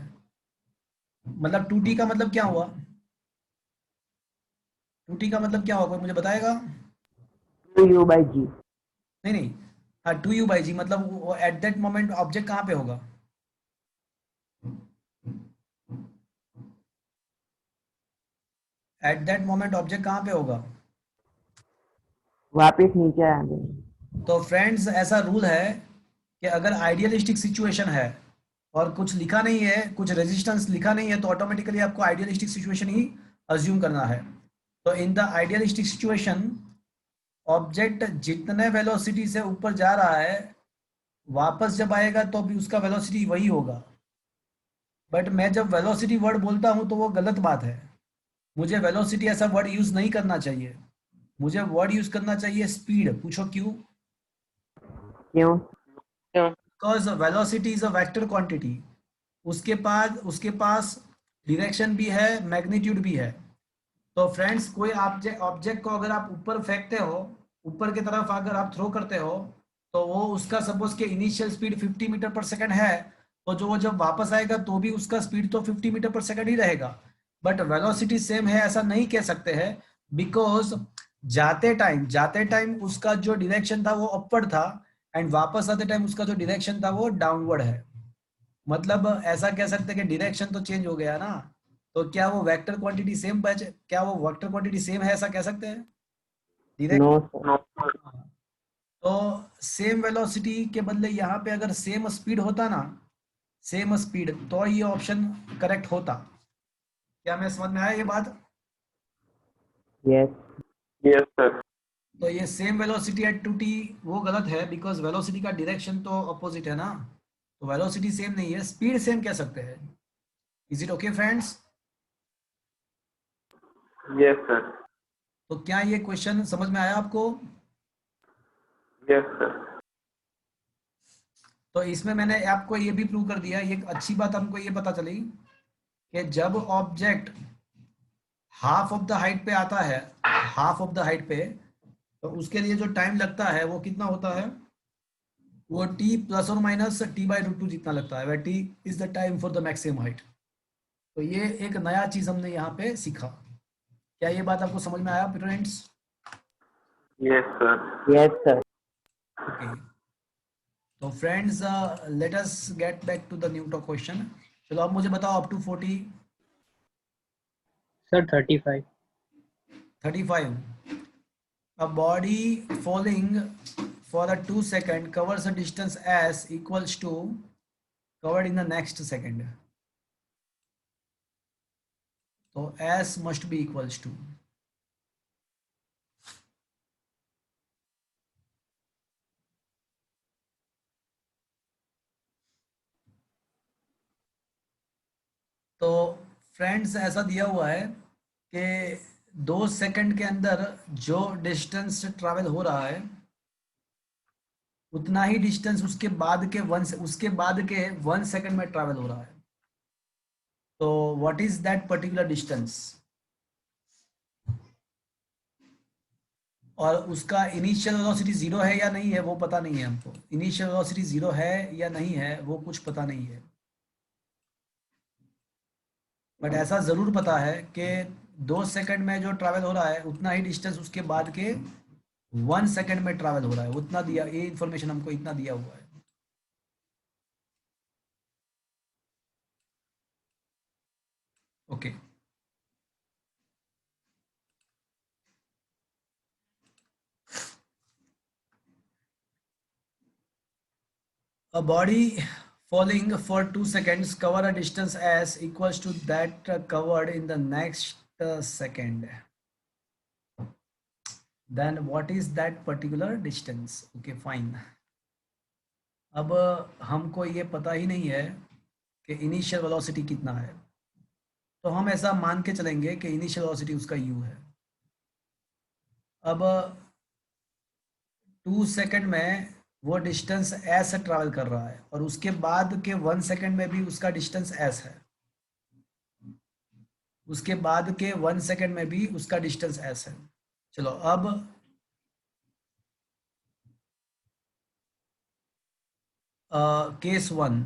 A: मतलब 2t का मतलब क्या हुआ? 2t का मतलब क्या हुआ, कोई मुझे बताएगा?
B: 2U by G.
A: नहीं नहीं, हाँ 2u बाई जी, मतलब वो एट दैट मोमेंट ऑब्जेक्ट कहाँ पे होगा? एट दैट मोमेंट ऑब्जेक्ट कहाँ पे होगा?
B: वापिस नीचे आ गए.
A: तो फ्रेंड्स ऐसा रूल है कि अगर आइडियलिस्टिक सिचुएशन है और कुछ लिखा नहीं है, कुछ रेजिस्टेंस लिखा नहीं है, तो ऑटोमेटिकली आपको आइडियलिस्टिक सिचुएशन ही अज्यूम करना है। तो in the idealistic situation object जितने वेलोसिटी से ऊपर जा रहा है वापस जब आएगा तो भी उसका वेलोसिटी वही होगा। बट मैं जब वेलोसिटी वर्ड बोलता हूं तो वो गलत बात है। मुझे वेलोसिटी ऐसा वर्ड यूज नहीं करना चाहिए, मुझे वर्ड यूज करना चाहिए स्पीड। पूछो क्यों?
B: क्यों?
A: Because velocity is a vector quantity. उसके पास डायरेक्शन भी है, मैग्नीट्यूड भी है। तो फ्रेंड्स कोई ऑब्जेक्ट को अगर आप ऊपर फेंकते हो, ऊपर की तरफ अगर आप थ्रो करते हो, तो वो उसका सपोज के initial speed 50 metre per second है, तो जो वो जब वापस आएगा तो भी उसका स्पीड तो 50 मीटर पर सेकंड ही रहेगा। बट वेलोसिटी सेम है ऐसा नहीं कह सकते हैं, बिकॉज जाते टाइम उसका जो डायरेक्शन था वो अपवर्ड था, एंड वापस आते टाइम उसका जो डायरेक्शन था वो डाउनवर्ड है। मतलब ऐसा कह सकते हैं कि डायरेक्शन तो चेंज हो गया ना। तो क्या वो वेक्टर क्वांटिटी सेम क्या वो वेक्टर क्वांटिटी सेम है, ऐसा कह सकते हैं?
B: No
A: direct
B: sir.
E: No, sir.
A: तो सेम वेलोसिटी के बदले यहाँ पे अगर सेम स्पीड होता ना, सेम स्पीड, तो ये ऑप्शन करेक्ट होता। क्या मैं समझ में आया ये बात?
B: Yes.
E: Yes, sir.
A: तो ये सेम वेलोसिटी एट 2t वो गलत है, बिकॉज वेलोसिटी का डायरेक्शन तो अपोजिट है ना। तो वेलोसिटी सेम नहीं है, स्पीड सेम कह सकते हैं। Is it okay friends?
E: Yes, sir.
A: तो क्या ये क्वेश्चन समझ में आया आपको?
E: Yes, sir.
A: तो इसमें मैंने आपको ये भी प्रूव कर दिया। ये अच्छी बात हमको ये पता चली कि जब object half of the height पे आता है, हाफ ऑफ द हाइट पे, तो उसके लिए जो टाइम लगता है वो कितना होता है? वो t प्लस और माइनस t बाई रूट 2 जितना लगता है, वह t is the time for the maximum height. तो ये एक नया चीज हमने यहाँ पे सीखा। क्या ये बात आपको समझ में आया friends?
E: Yes, sir.
B: Yes, sir.
A: Okay, तो friends let us get back to the Newton question. चलो अब मुझे बताओ up to 40.
H: Sir, 35.
A: 35. A body falling for a 2 second covers a distance s equals to covered in the next second. So s must be equals to. तो friends ऐसा दिया हुआ है कि 2 सेकंड के अंदर जो डिस्टेंस ट्रैवल हो रहा है उतना ही डिस्टेंस उसके बाद के 1 सेकंड में ट्रैवल हो रहा है. तो what is that particular distance? और उसका इनिशियल वेलोसिटी 0 है या नहीं है वो पता नहीं है हमको. इनिशियल वेलोसिटी 0 है या नहीं है वो कुछ पता नहीं है, बट ऐसा जरूर पता है कि 2 सेकंड में जो ट्रैवल हो रहा है उतना ही डिस्टेंस उसके बाद के 1 सेकंड में ट्रैवल हो रहा है. उतना दिया, ये इंफॉर्मेशन हमको इतना दिया हुआ है. Okay, a body falling for 2 seconds cover a distance s equals to that covered in the next second. Then what is that particular distance? Okay, fine. अब हमको ये पता ही नहीं है कि इनिशियल वेलोसिटी कितना है, तो हम ऐसा मान के चलेंगे कि इनिशियल वेलोसिटी उसका u है. अब 2 सेकंड में वो डिस्टेंस s से ट्रैवल कर रहा है और उसके बाद के 1 सेकंड में भी उसका डिस्टेंस s है. उसके बाद के 1 सेकंड में भी उसका डिस्टेंस s है. चलो अब केस 1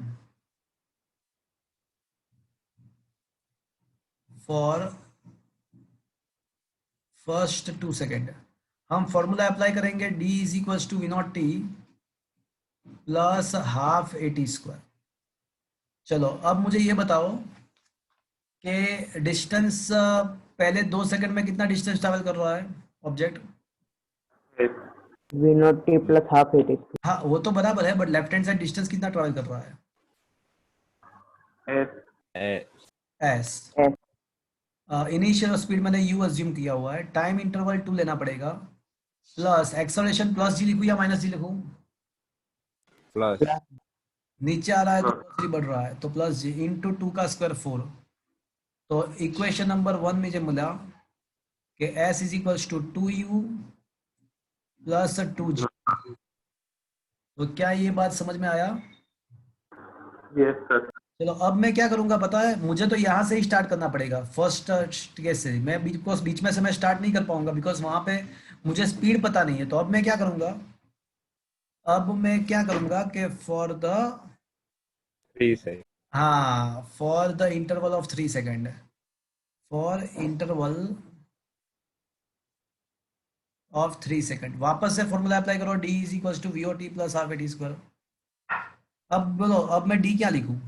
A: फॉर फर्स्ट 2 सेकंड हम फॉर्मूला अप्लाई करेंगे. d is equals to V naught T plus half A T square. चलो अब मुझे ये बताओ कि डिस्टेंस पहले 2 सेकंड में कितना डिस्टेंस ट्रैवल कर रहा है object?
E: Yes.
B: V naught t plus half it is.
A: हाँ वो तो बराबर है, but left hand side distance कितना ट्रैवल कर रहा है?
E: Yes.
A: एस. इनिशियल स्पीड मैंने u अज्यूम किया हुआ है. टाइम इंटरवल 2 लेना पड़ेगा प्लस एक्सेलरेशन प्लस जी लिखूं या माइनस जी लिखूं?
C: प्लस
A: नीचे आ रहा है तो प्लस जी बढ़ रहा है तो प्लस जी इंटू 2 का स्क्वायर 4. तो इक्वेशन नंबर 1 में जो मिला कि s is equals to 2u plus 2g. तो क्या ये बात समझ में आया?
E: Yes, sir.
A: चलो अब मैं क्या करूंगा पता है, मुझे तो यहाँ से ही स्टार्ट करना पड़ेगा फर्स्ट केस से. मैं बीच में से मैं स्टार्ट नहीं कर पाऊंगा बिकॉज वहां पे मुझे स्पीड पता नहीं है. तो अब मैं क्या करूंगा, कि फॉर द
C: 3 से
A: हाँ for the interval of 3 second, for interval of 3 second वापस से फॉर्मूला अप्लाई करो. d is equal to V O T plus half A T square. अब बोलो अब मैं d क्या लिखूं?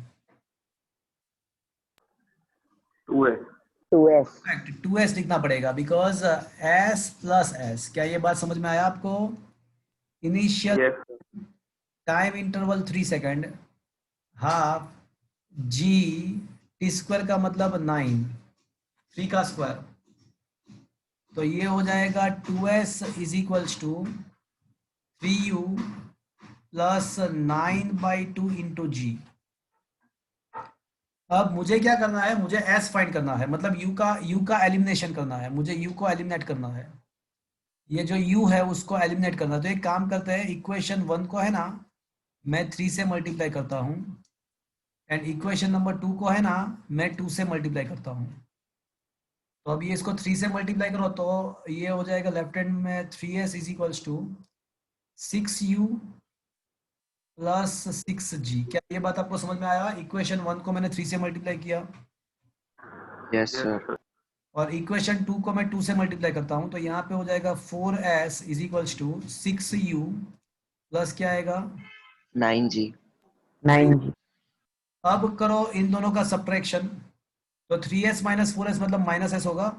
E: 2s.
B: 2s.
A: 2s लिखना पड़ेगा बिकॉज s प्लस s. क्या ये बात समझ में आया आपको? Initial
E: Yes, sir.
A: Time interval 3 second half g T square का मतलब 9, 3 का स्क्वायर. तो ये हो जाएगा 2s is equals to 3u plus 9/2 into g. अब मुझे क्या करना है, मुझे s फाइंड करना है, मतलब u का एलिमिनेशन करना है. मुझे u को एलिमिनेट करना है. ये जो u है उसको एलिमिनेट करना है. तो एक काम करते हैं, इक्वेशन 1 को है ना मैं 3 से मल्टीप्लाई करता हूँ एंड इक्वेशन नंबर 2 को है ना मैं 2 से मल्टीप्लाई करता हूँ. तो अब ये इसको 3 से मल्टीप्लाई करो तो ये हो जाएगा लेफ्ट हैंड में 3s is equals to 6u plus 6g. क्या ये बात आपको समझ में आया? इक्वेशन 1 को मैंने 3 से मल्टीप्लाई किया.
G: Yes,
E: Yes,
G: sir.
E: sir.
A: और इक्वेशन 2 को मैं 2 से मल्टीप्लाई करता हूँ, तो यहाँ पे हो जाएगा 4s is equals to 6u plus क्या आएगा
G: 9G
B: 9G।
A: अब करो इन दोनों का सब्ट्रैक्शन, तो 3s माइनस 4s मतलब माइनस s होगा,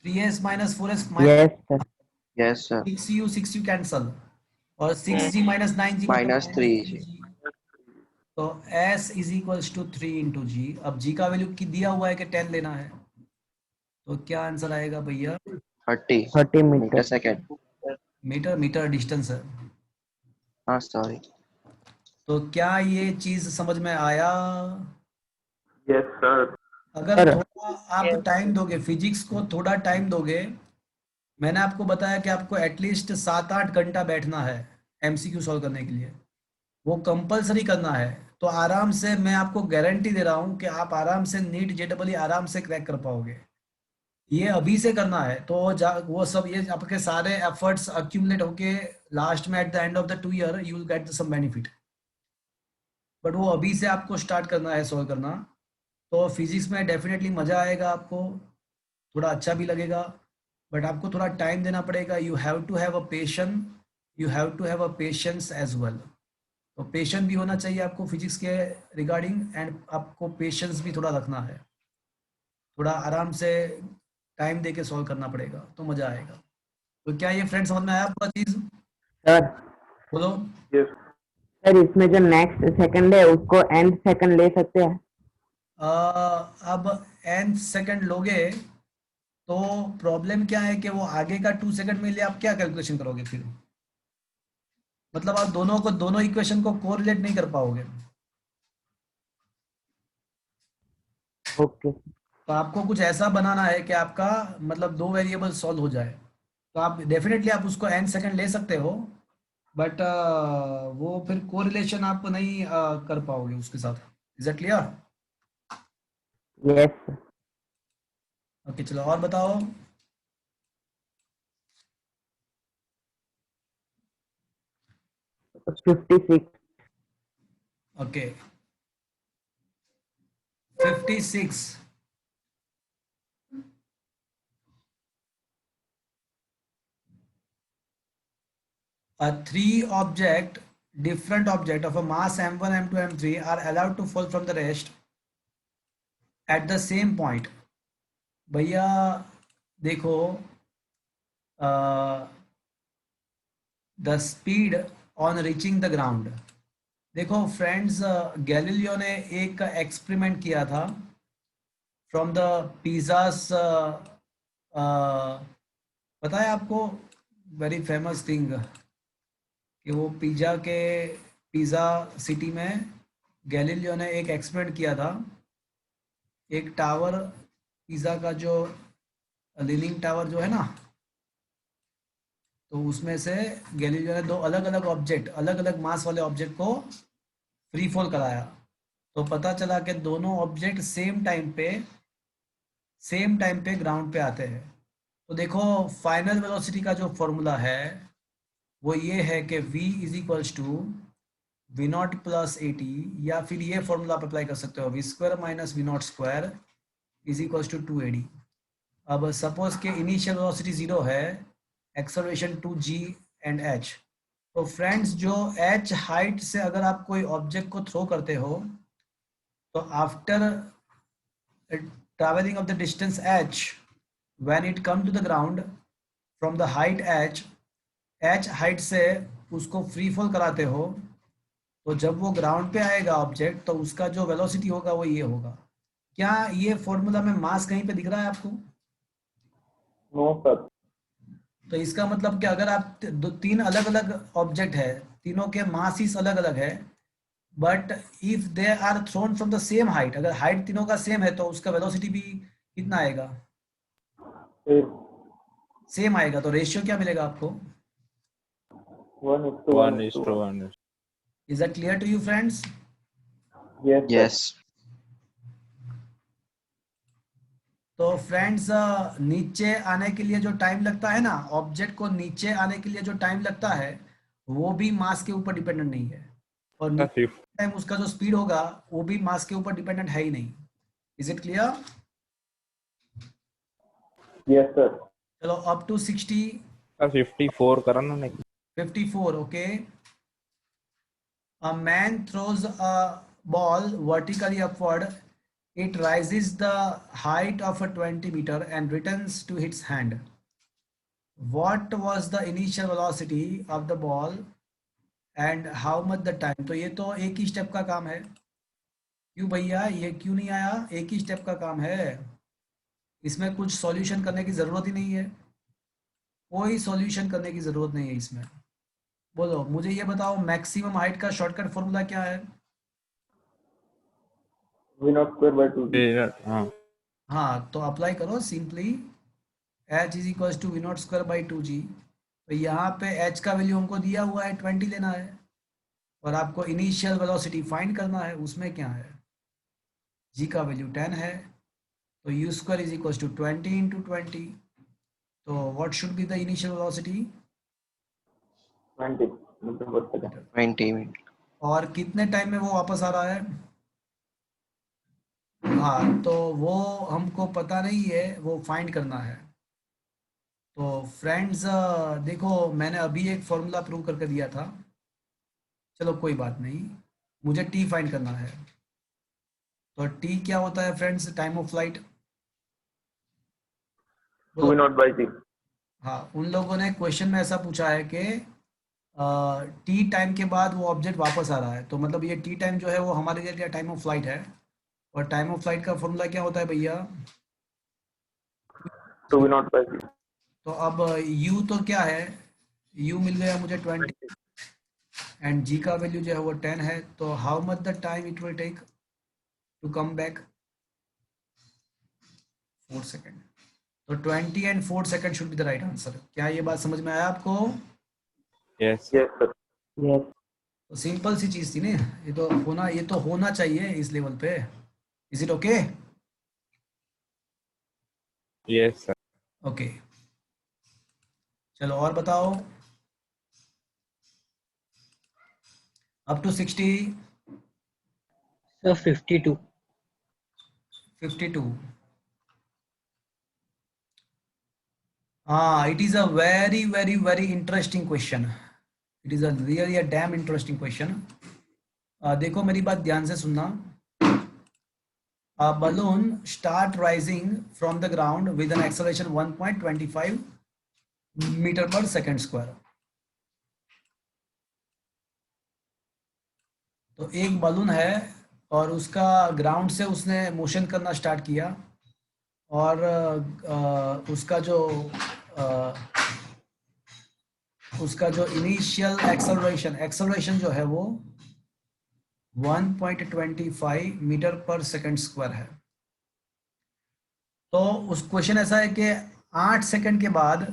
A: 3s minus 4s
B: Yes, sir.
G: yes sir
A: 6u cancel, और 6g माइनस 9g मतलब
G: minus 3G
A: 3g, तो s is equals to 3 into g. अब g का वैल्यू की दिया हुआ है कि 10 लेना है, तो क्या आंसर आएगा भैया
G: 30
B: 30
G: meter
B: meter।
G: second
A: metre, metre distance है।
G: हाँ sorry
A: तो क्या ये चीज समझ में आया?
E: Yes, sir.
A: अगर
B: सर
A: थोड़ा आप टाइम दोगे, फिजिक्स को थोड़ा टाइम दोगे, मैंने आपको बताया कि आपको एटलीस्ट 7-8 घंटा बैठना है एमसीक्यू सॉल्व करने के लिए, वो कंपलसरी करना है। तो आराम से मैं आपको गारंटी दे रहा हूँ कि आप आराम से नीट जेडबल आराम से क्रैक कर पाओगे। ये अभी से करना है, तो वो सब ये आपके सारे एफर्ट्स अक्यूमुलेट होके लास्ट में at the end of the 2 year you will get some benefit, but वो अभी से आपको स्टार्ट करना है सॉल्व करना। तो फिजिक्स में डेफिनेटली मज़ा आएगा आपको, थोड़ा अच्छा भी लगेगा, बट आपको थोड़ा टाइम देना पड़ेगा। You have to have a patience, you have to have a patience as well. तो पेशेंस भी होना चाहिए आपको फिजिक्स के रिगार्डिंग, एंड आपको पेशेंस भी थोड़ा रखना है, थोड़ा आराम से टाइम दे के सॉल्व करना पड़ेगा, तो मज़ा आएगा। तो क्या ये फ्रेंड समझ में आया पूरा चीज़?
B: सर
A: बोलो।
E: Yes.
B: सर इसमें जो नेक्स्ट सेकंड है उसको एंड सेकंड ले सकते हैं?
A: अब n सेकंड लोगे तो प्रॉब्लम क्या है कि वो आगे का 2 सेकंड में लिए आप क्या कैलकुलेशन करोगे फिर, मतलब आप दोनों इक्वेशन को कोरिलेट नहीं कर पाओगे।
B: ओके।
A: तो आपको कुछ ऐसा बनाना है कि आपका मतलब 2 वेरिएबल सॉल्व हो जाए, तो आप डेफिनेटली आप उसको n सेकंड ले सकते हो, बट वो फिर कोरिलेशन आप नहीं कर पाओगे उसके साथ। Is it clear?
B: Yes sir.
A: Okay, चलो और बताओ।
B: तो 56।
A: Okay, 56। A three object, different object of a mass m1, m2, m3 are allowed to fall from the rest at the same point. भैया देखो, the speed on reaching the ground. देखो friends, Galileo ने एक experiment किया था from the पिज़ास, पता है आपको, वेरी फेमस थिंग कि वो पिज़्ज़ा सिटी में गैलीलियो ने एक एक्सपेरिमेंट किया था। एक टावर, पिज़्ज़ा का जो लीनिंग टावर जो है ना, तो उसमें से गैलीलियो ने 2 अलग अलग ऑब्जेक्ट, अलग अलग मास वाले ऑब्जेक्ट को फ्री फॉल कराया, तो पता चला कि दोनों ऑब्जेक्ट सेम टाइम पे ग्राउंड पे आते हैं। तो देखो फाइनल वेलोसिटी का जो फॉर्मूला है वो ये है कि v is equals to V naught plus A T, या फिर ये फॉर्मूला आप अप्लाई कर सकते हो, V square minus V naught square is equals to 2AD। अब सपोज के इनिशियल वेलोसिटी 0 है, एक्सेलरेशन 2g एंड h। तो फ्रेंड्स जो h हाइट से अगर आप कोई ऑब्जेक्ट को थ्रो करते हो, तो after traveling of the distance h, when it come to the ground from the height h height से उसको फ्री फॉल कराते हो, तो जब वो ग्राउंड पे आएगा ऑब्जेक्ट, तो उसका जो वेलोसिटी होगा वो ये होगा। क्या ये फॉर्मूला में मास कहीं पे दिख रहा है आपको?
E: No, sir.
A: तो इसका मतलब कि अगर आप 3 अलग अलग ऑब्जेक्ट है, तीनों के मासिस अलग अलग है, but if they are thrown from the same height, अगर हाइट तीनों का सेम है, तो उसका वेलोसिटी भी कितना आएगा? सेम आएगा। तो रेशियो क्या मिलेगा आपको?
C: 1:1.
A: Is that clear to you friends?
G: yes
A: तो फ्रेंड्स, नीचे आने के लिए जो टाइम लगता है ना, ऑब्जेक्ट को नीचे आने के लिए जो टाइम लगता है, वो भी मास के ऊपर डिपेंडेंट नहीं है, और टाइम उसका जो स्पीड होगा वो भी मास के ऊपर डिपेंडेंट है ही नहीं। Is it clear?
E: Yes, sir.
A: चलो अप टू 60,
C: 54 करा ना next.
A: 54. Okay. A man throws a ball vertically upward. It rises the height of a 20 meter and returns to its hand. What was the initial velocity of the ball and how much the time? तो ये तो एक ही step का काम है. क्यों भैया ये क्यों नहीं आया? एक ही स्टेप का काम है, इसमें कुछ सॉल्यूशन करने की जरूरत ही नहीं है. कोई सॉल्यूशन करने की जरूरत नहीं है इसमें. बोलो मुझे ये बताओ, मैक्सिमम हाइट का शॉर्टकट फॉर्मूला क्या है?
E: V naught square by 2g.
C: हाँ
A: हाँ तो अप्लाई करो simply, h is equal to V naught square by 2g. तो यहाँ पे h का वैल्यू हमको दिया हुआ है 20 लेना है, और आपको इनिशियल वेलोसिटी फाइंड करना है. उसमें क्या है, g का वैल्यू 10 है, तो u square is equal to 20 into 20. तो what should be the initial velocity?
E: 20 metre per second.
G: 20 minutes.
A: और कितने टाइम में वो वापस आ रहा है? हाँ तो वो हमको पता नहीं है, वो फाइंड करना है. तो फ्रेंड्स देखो मैंने अभी एक फॉर्मूला प्रूव करके दिया था. चलो कोई बात नहीं, मुझे टी फाइंड करना है. तो टी क्या होता है friends? Time of flight.
E: 2 V naught by g.
A: हाँ उन लोगों ने क्वेश्चन में ऐसा पूछा है कि टी टाइम के बाद वो ऑब्जेक्ट वापस आ रहा है, तो मतलब ये टी टाइम जो है वो हमारे लिए क्या टाइम ऑफ फ्लाइट है. और टाइम ऑफ फ्लाइट का फॉर्मूला क्या होता है भैया?
E: 2 V naught by g.
A: तो अब u तो क्या है, u मिल गया मुझे 20 एंड g का वैल्यू जो है वो 10 है. तो how much the time it will take to come back? 4 second. तो 20 and 4 second should be the right answer. क्या ये बात समझ में आया आपको?
C: yes.
E: Yes, sir.
B: Yes.
A: तो सिंपल सी चीज थी ना, ये तो होना चाहिए इस लेवल पे. Is it okay?
C: yes sir.
A: Okay चलो और बताओ. Up to 60,
H: Sir, 52.
A: 52. It is a very interesting question. It is a really a damn interesting question. देखो मेरी बात ध्यान से सुनना. A balloon start rising from the ground with an acceleration 1.25 meter per second square. तो एक balloon है और उसका ग्राउंड से उसने मोशन करना स्टार्ट किया, और उसका जो इनिशियल एक्सेलरेशन जो है वो 1.25 मीटर पर सेकंड स्क्वायर है. तो उस क्वेश्चन ऐसा है कि 8 सेकंड के बाद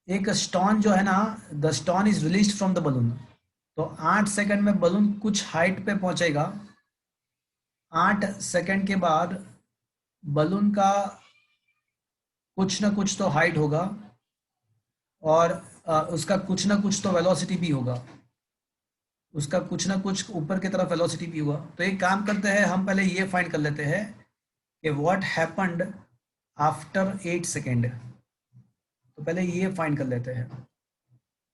A: एक स्टोन जो है ना, the stone is released from the balloon. तो 8 सेकंड में बलून कुछ हाइट पे पहुंचेगा. 8 सेकंड के बाद बलून का कुछ ना कुछ तो हाइट होगा, और उसका कुछ ना कुछ तो वेलोसिटी भी होगा. उसका कुछ ना कुछ ऊपर की तरफ वेलोसिटी भी होगा. तो एक काम करते हैं, हम पहले ये फाइंड कर लेते हैं कि व्हाट हैपेंड आफ्टर 8 सेकेंड. तो पहले ये फाइंड कर लेते हैं.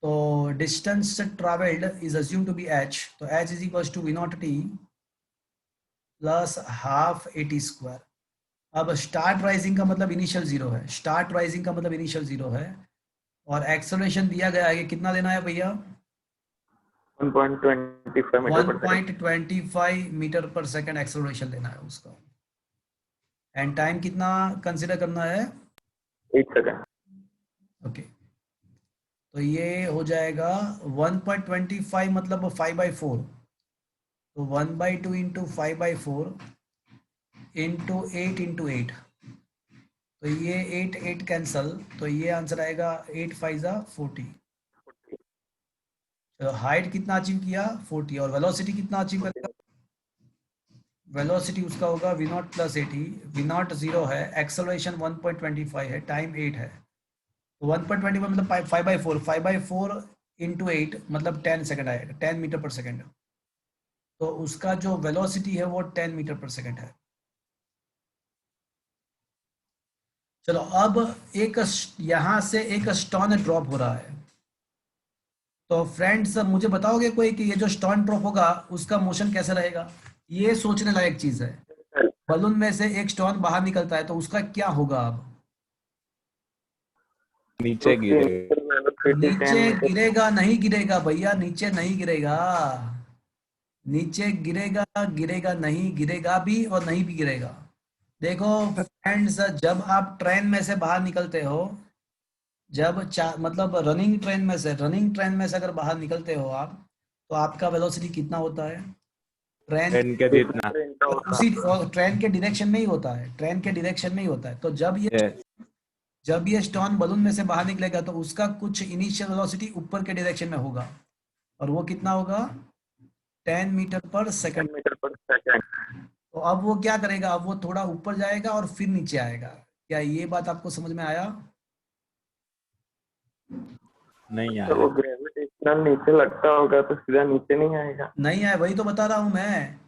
A: तो distance travelled is assume to be h. तो h is equal to v naught t plus half at square. अब स्टार्ट राइजिंग का मतलब इनिशियल जीरो है. स्टार्ट राइजिंग का मतलब इनिशियल जीरो है, और एक्सेलरेशन दिया गया है. कितना लेना है भैया?
E: 1.25 metre per second.
A: 1.25 metre per second acceleration लेना है उसका. एंड टाइम कितना कंसिडर करना है?
E: 8 सेकंड.
A: ओके तो ये हो जाएगा 1.25 मतलब 5/4. तो 1/2 इंटू 5/4 इंटू 8 इंटू 8. तो ये 8 कैंसल, तो ये आंसर आएगा 8 5 40. तो हाइट कितना अचीव किया? 40. और वेलोसिटी कितना अचीव करेगा? वेलोसिटी उसका होगा v not plus 80. v not 0 है, एक्सेलरेशन 1.25 है, टाइम 8 है. तो 1.25 मतलब 5/4. 5/4 इंटू 8 मतलब 10 सेकंड आएगा, 10 मीटर पर सेकंड. तो उसका जो वेलोसिटी है वो 10 मीटर पर सेकंड है. चलो अब एक यहां से एक स्टोन ड्रॉप हो रहा है, तो फ्रेंड्स मुझे बताओगे कोई कि ये जो स्टोन ड्रॉप होगा उसका मोशन कैसे रहेगा? ये सोचने लायक चीज है। बलून में से एक स्टोन बाहर निकलता है तो उसका क्या होगा? अब
C: नीचे गिरेगा।
A: नीचे गिरेगा नहीं गिरेगा भैया, नीचे नहीं गिरेगा, नीचे गिरेगा, गिरेगा नहीं, गिरेगा भी और नहीं भी गिरेगा। देखो फ्रेंड्स, जब आप ट्रेन में से बाहर निकलते हो, जब मतलब रनिंग ट्रेन में से अगर बाहर निकलते हो आप, तो आपका वेलोसिटी कितना होता है?
C: ट्रेन के जितना।
A: उसी ट्रेन के डायरेक्शन में ही होता है, ट्रेन के डायरेक्शन में ही होता है। तो
C: Yes.
A: जब ये स्टोन बलून में से बाहर निकलेगा तो उसका कुछ इनिशियल वेलोसिटी ऊपर के डायरेक्शन में होगा, और वो कितना होगा? 10 मीटर पर सेकंड। तो अब वो क्या करेगा? अब वो थोड़ा ऊपर जाएगा और फिर नीचे आएगा। क्या ये बात आपको समझ में आया?
C: नहीं
E: तो वो
C: आया।
E: ग्रेविटेशनल नीचे लगता होगा तो सीधा नीचे नहीं आएगा।
A: नहीं आया, वही तो बता रहा हूं मैं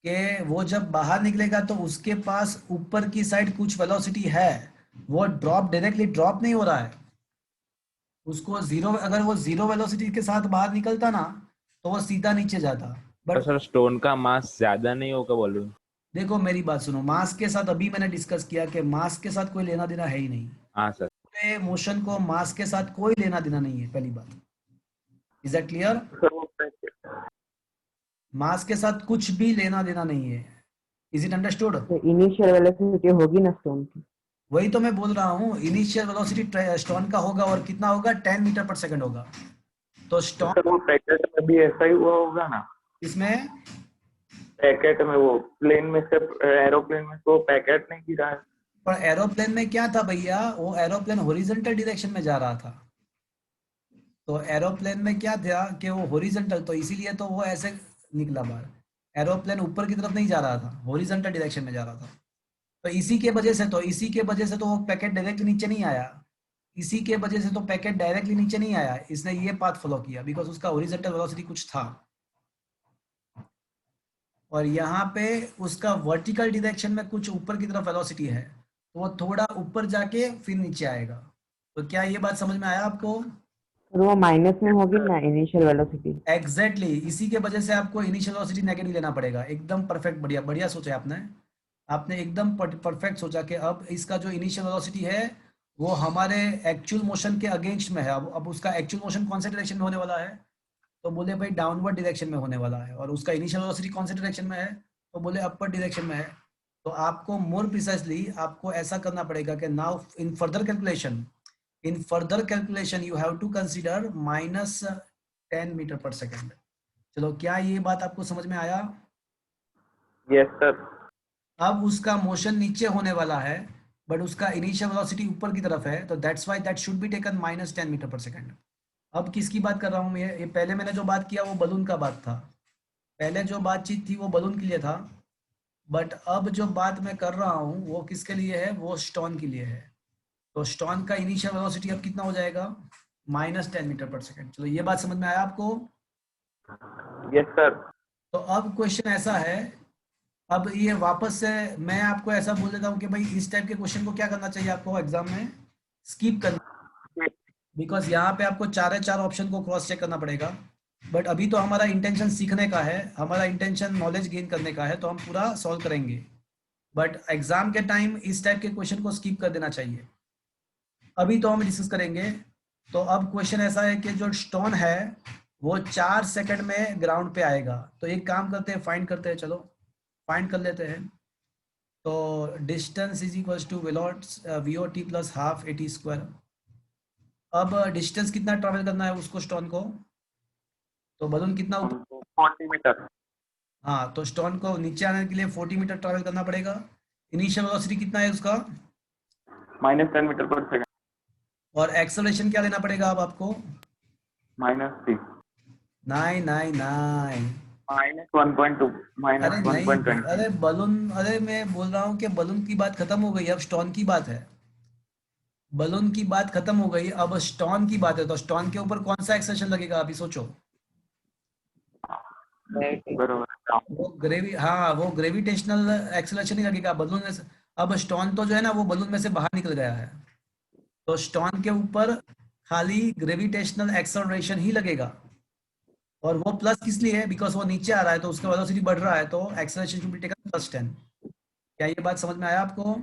A: कि वो जब बाहर निकलेगा तो उसके पास ऊपर की साइड कुछ वेलोसिटी है, वो डायरेक्टली ड्रॉप नहीं हो रहा है। उसको जीरो, अगर वो जीरो वेलोसिटी के साथ बाहर निकलता ना तो वो सीधा नीचे जाता।
C: तो
A: बट
C: सर स्टोन का मास ज्यादा नहीं होगा बलून?
A: देखो मेरी बात सुनो, मास के साथ अभी मैंने डिस्कस किया कि मास के साथ कोई लेना देना है ही नहीं।
C: हाँ सर।
A: पूरे मोशन को मास के साथ कोई लेना देना नहीं है, पहली बात। Is that clear?
E: सर वो
A: मास के साथ कुछ भी लेना देना नहीं है। Is it understood?
B: तो इनिशियल वेलोसिटी होगी ना स्टोन की।
A: वही तो मैं बोल रहा हूँ, इनिशियल वेलोसिटी स्टोन का होगा, और कितना होगा? 10 मीटर पर सेकंड होगा। तो स्टोन
E: सर वो पैकेट में भी ऐसा ही हुआ होगा ना?
A: इसमें
E: पैकेट में वो प्लेन में से एरोप्लेन में तो पैकेट नहीं गिरा है।
A: पर एरोप्लेन में क्या था भैया? वो एरोप्लेन हॉरिजॉन्टल डायरेक्शन में जा रहा था। तो एरोप्लेन में क्या था कि वो हॉरिजॉन्टल, तो इसीलिए तो वो ऐसे निकला बाहर। एरोप्लेन ऊपर की तरफ नहीं जा रहा था, हॉरिजॉन्टल डायरेक्शन में जा रहा था। तो इसी के वजह से तो वो पैकेट डायरेक्टली नीचे नहीं आया। इसी के वजह से तो पैकेट डायरेक्टली नीचे नहीं आया, इसने ये पाथ फॉलो किया बिकॉज उसका हॉरिजॉन्टल वेलोसिटी कुछ था, और यहाँ पे उसका वर्टिकल डायरेक्शन में कुछ ऊपर की तरफ वेलोसिटी है, तो वो थोड़ा ऊपर जाके फिर नीचे आएगा। तो क्या ये बात समझ में आया आपको?
B: और वो माइनस में होगी ना इनिशियल वेलोसिटी।
A: एग्जैक्टली इसी के वजह से आपको इनिशियल वेलोसिटी नेगेटिव लेना पड़ेगा। एकदम परफेक्ट, बढ़िया बढ़िया सोचा आपने एकदम परफेक्ट सोचा कि अब इसका जो इनिशियल वेलोसिटी है वो हमारे एक्चुअल मोशन के अगेंस्ट में है। अब उसका एक्चुअल मोशन कौन से डायरेक्शन में होने वाला है? तो बोले भाई डाउनवर्ड डायरेक्शन में होने वाला है। और उसका इनिशियल वेलोसिटी कौन से डायरेक्शन में है? तो बोले अपर डायरेक्शन में है। तो आपको मोर प्रिसाइसली आपको ऐसा करना पड़ेगा कि now in further calculation you have to consider -10 metre per second. चलो, क्या ये बात आपको समझ में आया?
E: Yes sir.
A: अब उसका मोशन नीचे होने वाला है, बट उसका इनिशियल वेलोसिटी ऊपर की तरफ है, तो that's why that should be taken -10 metre per second. अब किसकी बात कर रहा हूँ मैं? ये पहले मैंने जो बात किया वो बलून का बात था, पहले जो बातचीत थी वो बलून के लिए था, बट अब जो बात मैं कर रहा हूँ वो किसके लिए है? वो स्टोन के लिए है। तो स्टोन का इनिशियल वेलोसिटी अब कितना हो जाएगा? -10 मीटर पर सेकेंड। चलो, ये बात समझ में आया आपको?
E: Yes sir.
A: तो अब क्वेश्चन ऐसा है, अब ये वापस से मैं आपको ऐसा बोल देता हूँ कि भाई इस टाइप के क्वेश्चन को क्या करना चाहिए आपको एग्जाम में? स्किप करना, बिकॉज यहाँ पे आपको चार ऑप्शन को क्रॉस चेक करना पड़ेगा। बट अभी तो हमारा इंटेंशन सीखने का है, हमारा इंटेंशन नॉलेज गेन करने का है, तो हम पूरा सॉल्व करेंगे। बट एग्जाम के टाइम इस टाइप के क्वेश्चन को स्किप कर देना चाहिए। अभी तो हम डिस्कस करेंगे। तो अब क्वेश्चन ऐसा है कि जो स्टोन है वो 4 सेकंड में ग्राउंड पे आएगा। तो एक काम करते हैं, फाइंड करते हैं, चलो फाइंड कर लेते हैं। तो distance is equals to VOT plus half AT square. अब डिस्टेंस कितना ट्रैवल करना है उसको, स्टोन को? तो बलून कितना ऊपर?
E: 40 मीटर।
A: हाँ, तो स्टोन को नीचे आने के लिए 40 मीटर ट्रैवल करना पड़ेगा। इनिशियल वेलोसिटी कितना है उसका?
E: -10 मीटर पर सेकंड।
A: और एक्सेलरेशन क्या लेना पड़ेगा अब आपको?
E: -3।
A: नहीं,
E: -1.2
A: अरे नहीं,
E: -1.20।
A: अरे बलून, अरे मैं बोल रहा हूँ कि बलून की बात खत्म हो गई, अब स्टोन की बात है। बलून की बात खत्म हो गई, अब स्टोन की बात है। तो स्टोन के ऊपर कौन सा एक्सेलरेशन लगेगा अभी सोचो?
E: बरोबर।
A: वो ग्रेविटेशनल एक्सेलरेशन ही लगेगा। अब स्टोन तो जो है ना वो बलून में से बाहर निकल गया है, तो स्टोन के ऊपर खाली ग्रेविटेशनल एक्सेलरेशन ही लगेगा, और वो प्लस किस लिए है, बिकॉज वो नीचे आ रहा है तो उसका वेलोसिटी बढ़ रहा है, तो एक्सेलरेशन शुड बी टेकन +10। क्या ये बात समझ में आया आपको?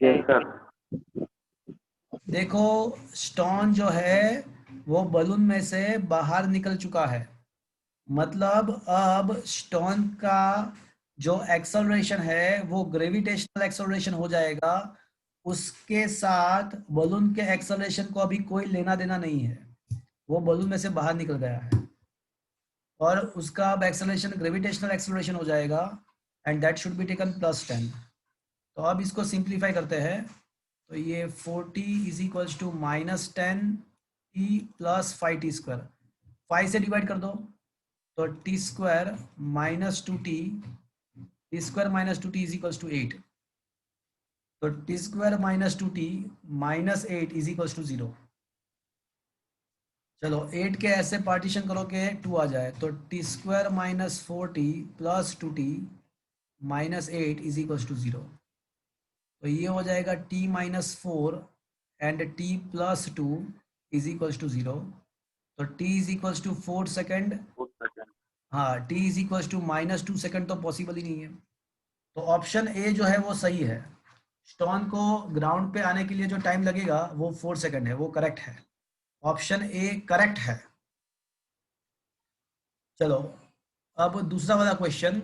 E: Yes sir.
A: देखो स्टोन जो है वो बलून में से बाहर निकल चुका है, मतलब अब स्टोन का जो एक्सेलरेशन है वो ग्रेविटेशनल एक्सेलरेशन हो जाएगा, उसके साथ बलून के एक्सेलरेशन को अभी कोई लेना देना नहीं है, वो बलून में से बाहर निकल गया है, और उसका अब एक्सेलरेशन ग्रेविटेशनल एक्सेलरेशन हो जाएगा, and that should be taken +10। तो अब इसको सिंप्लीफाई करते हैं, तो ये 40 is equals to -10 t + 5t², 5 से डिवाइड कर दो तो t² - 2t, t² - 2t is equals to 8, तो t² - 2t - 8 is equals to 0। चलो 8 के ऐसे पार्टीशन करो कि 2 आ जाए, तो t² - 4t + 2t - 8 is equals to 0। तो ये हो जाएगा t - 4 and t + 2 is equals to 0। तो t is equals to 4 second, हाँ t is equals to -2 second तो पॉसिबल ही नहीं है, तो ऑप्शन ए जो है वो सही है। स्टोन को ग्राउंड पे आने के लिए जो टाइम लगेगा वो 4 सेकेंड है, वो करेक्ट है, ऑप्शन ए करेक्ट है। चलो अब दूसरा वाला question,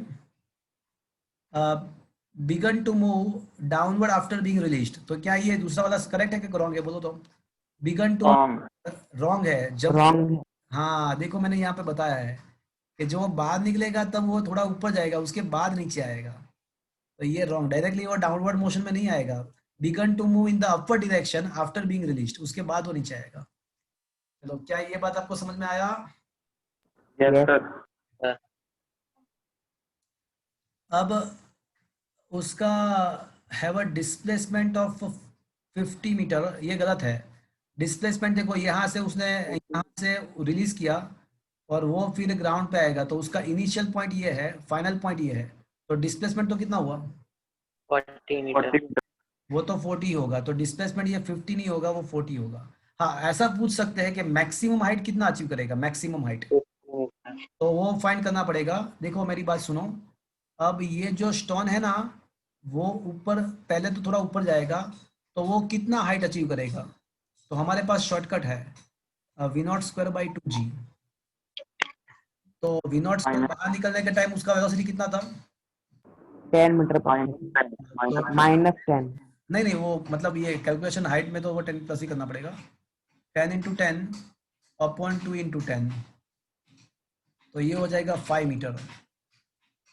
A: begin to move downward after being released, तो क्या ये दूसरा वाला करेक्ट है कि रॉन्ग है, बोलो तो। बिगन टू रॉन्ग है, जब
B: रॉन्ग।
A: हाँ देखो मैंने यहाँ पे बताया है कि जो वो बाहर निकलेगा तब वो थोड़ा ऊपर जाएगा, उसके बाद नीचे आएगा, तो ये रॉन्ग, डायरेक्टली वो डाउनवर्ड मोशन में नहीं आएगा। Begin to move in the upward direction after being released, उसके बाद वो नीचे आएगा। चलो क्या ये बात आपको समझ में आया?
E: Yes sir.
A: अब उसका have a displacement of 50 metre, ये गलत है। डिस्प्लेसमेंट देखो यहाँ से उसने यहाँ से रिलीज किया और वो फिर ग्राउंड पे आएगा, तो उसका इनिशियल पॉइंट ये है, फाइनल पॉइंट ये है, तो डिस्प्लेसमेंट तो कितना हुआ?
H: 40 मीटर।
A: वो तो 40 होगा, तो डिस्प्लेसमेंट ये 50 नहीं होगा, वो 40 होगा। हाँ ऐसा पूछ सकते हैं कि मैक्सिमम हाइट कितना अचीव करेगा, मैक्सिमम हाइट, तो वो फाइंड करना पड़ेगा। देखो मेरी बात सुनो, अब ये जो स्टोन है ना वो ऊपर, पहले तो थोड़ा ऊपर जाएगा, तो वो कितना हाइट अचीव करेगा, तो हमारे पास शॉर्टकट है v0² / 2g। तो v0² बाहर निकलने के टाइम उसका वेलोसिटी कितना था?
B: 10 मीटर पर सेकंड, -10।
A: नहीं वो मतलब ये कैलकुलेशन हाइट में तो वो 10+ ही करना पड़ेगा, 10 × 10 अपॉन 2 × 10, तो ये हो जाएगा 5 मीटर।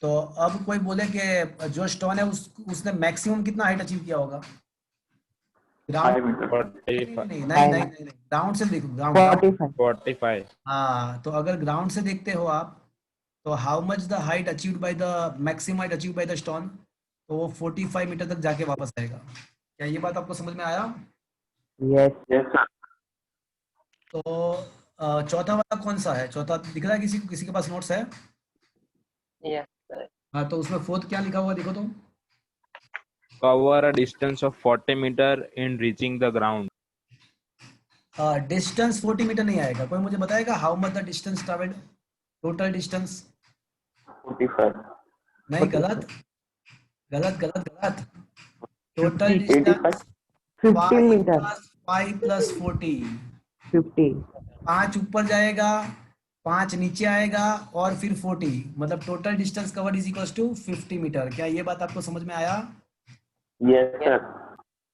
A: तो अब कोई बोले कि जो स्टोन है उसने मैक्सिमम कितना हाइट अचीव किया होगा ग्राउंड?
C: 45
A: नहीं ग्राउंड से देखो, ग्राउंड
B: 45।
C: 45
A: हाँ, तो अगर ग्राउंड से देखते हो आप, तो how much the height achieved by the maximum height achieved by the stone, तो वो 45 मीटर तक जाके वापस आएगा। क्या ये बात आपको समझ में आया?
B: यस।
E: Yes sir.
A: तो चौथा वाला कौन सा है? चौथा दिख रहा है किसी के पास नोट्स है?
H: Yes sir.
A: हाँ, तो उसमें फोर्थ क्या लिखा हुआ देखो तो।
C: cover a distance of 40 meter in reaching the ground.
A: Distance 40 metre नहीं आएगा, कोई मुझे बताएगा how much the distance travelled, total distance?
E: 45।
A: नहीं, गलत गलत गलत गलत। Total distance
B: 50 metre.
A: 5 + 40,
B: 50।
A: 5 ऊपर जाएगा, 5 नीचे आएगा और फिर 40, मतलब total distance covered is equals to 50 metre. क्या ये बात आपको समझ में आया?
E: Yes sir.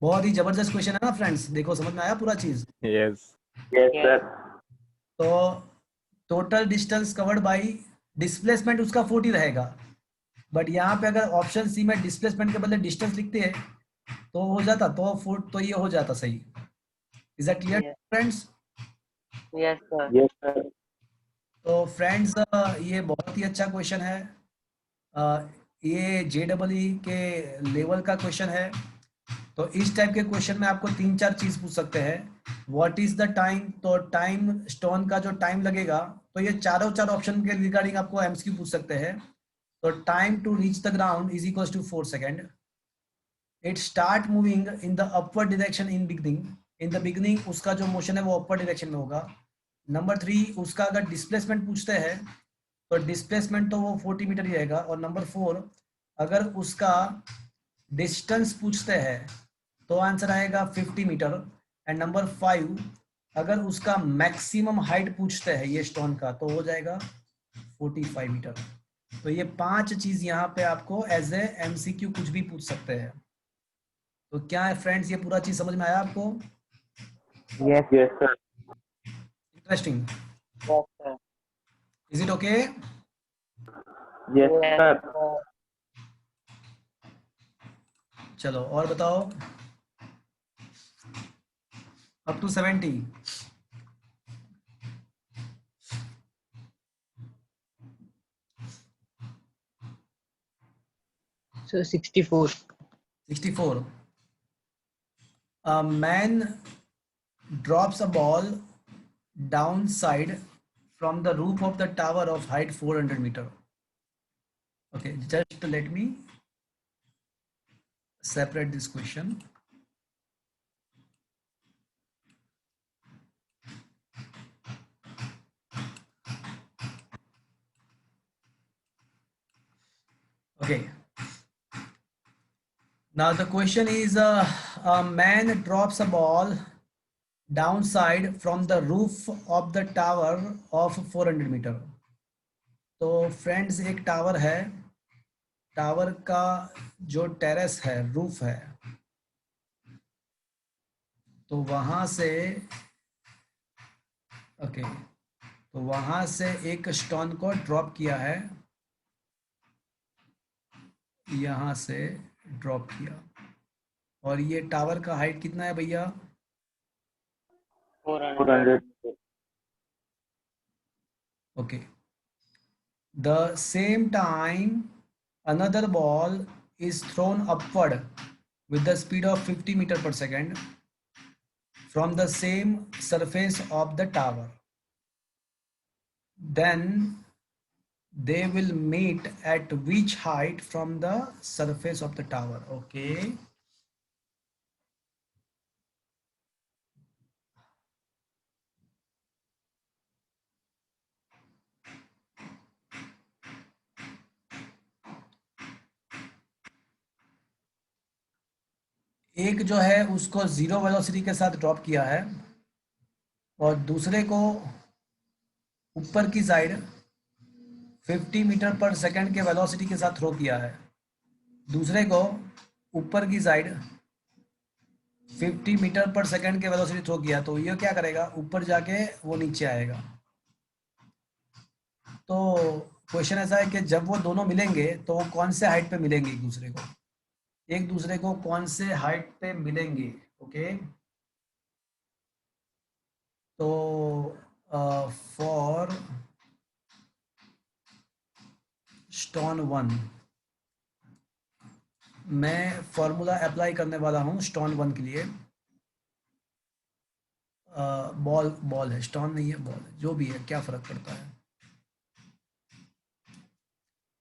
A: बहुत ही जबरदस्त क्वेश्चन है ना फ्रेंड्स, देखो समझ में आया पूरा चीज।
C: Yes.
E: Yes sir.
A: तो total distance covered by displacement उसका 40 रहेगा, बट यहाँ पे अगर ऑप्शन सी में डिस्प्लेसमेंट के बदले डिस्टेंस लिखते हैं तो हो जाता, तो ये हो जाता सही। Is that clear friends?
H: Yes sir.
E: Yes sir.
A: तो फ्रेंड्स ये बहुत ही अच्छा क्वेश्चन है, ये JEE के लेवल का क्वेश्चन है। तो इस टाइप के क्वेश्चन में आपको 3-4 चीज पूछ सकते हैं। व्हाट इज द टाइम, तो टाइम स्टोन का जो टाइम लगेगा, तो ये चारों ऑप्शन के रिगार्डिंग आपको MCQ पूछ सकते हैं। तो time to reach the ground is equal to 4 second. It start moving in the upward direction in beginning उसका जो मोशन है वो अपवर्ड डायरेक्शन में होगा। नंबर 3 उसका अगर डिस्प्लेसमेंट पूछते हैं तो डिस्प्लेसमेंट तो वो 40 मीटर ही रहेगा। और नंबर 4 अगर उसका डिस्टेंस पूछते हैं तो आंसर आएगा 50 मीटर। एंड नंबर 5 अगर उसका मैक्सिमम हाइट पूछते हैं ये स्टोन का तो हो जाएगा 45 मीटर। तो ये 5 चीज यहाँ पे आपको एज ए एमसीक्यू कुछ भी पूछ सकते हैं। तो क्या है फ्रेंड्स, ये पूरा चीज समझ में आया आपको?
B: Yes.
E: Yes, sir.
A: Interesting,
H: Yes, sir.
A: Is it okay?
E: Yes, sir.
A: चलो और बताओ, up to 70।
D: Sir 64
A: 64 a man drops a ball downside from the roof of the tower of height 400 meter. Okay, just let me separate this question. Okay, now the question is a man drops a ball downside from the roof of the tower of 400 meter. तो friends एक tower है, tower का जो terrace है, roof है, तो वहां से ओके, तो वहां से एक स्टोन को ड्रॉप किया है, यहां से ड्रॉप किया। और ये टावर का हाइट कितना है भैया?
H: 400.
A: Okay. The same time, another ball is thrown upward with the speed of 50 meters per second from the same surface of the tower. Then they will meet at which height from the surface of the tower? Okay. एक जो है उसको 0 velocity के साथ drop किया है और दूसरे को ऊपर की साइड 50 मीटर पर सेकंड के वेलोसिटी के साथ थ्रो किया है। दूसरे को ऊपर की साइड 50 मीटर पर सेकंड के वेलोसिटी थ्रो किया, तो ये क्या करेगा, ऊपर जाके वो नीचे आएगा। तो क्वेश्चन ऐसा है कि जब वो दोनों मिलेंगे तो वो कौन से हाइट पे मिलेंगे एक दूसरे को कौन से हाइट पे मिलेंगे? ओके, तो फॉर स्टोन 1 मैं फॉर्मूला अप्लाई करने वाला हूं स्टोन 1 के लिए। बॉल है, स्टोन नहीं है, बॉल है, जो भी है क्या फर्क पड़ता है।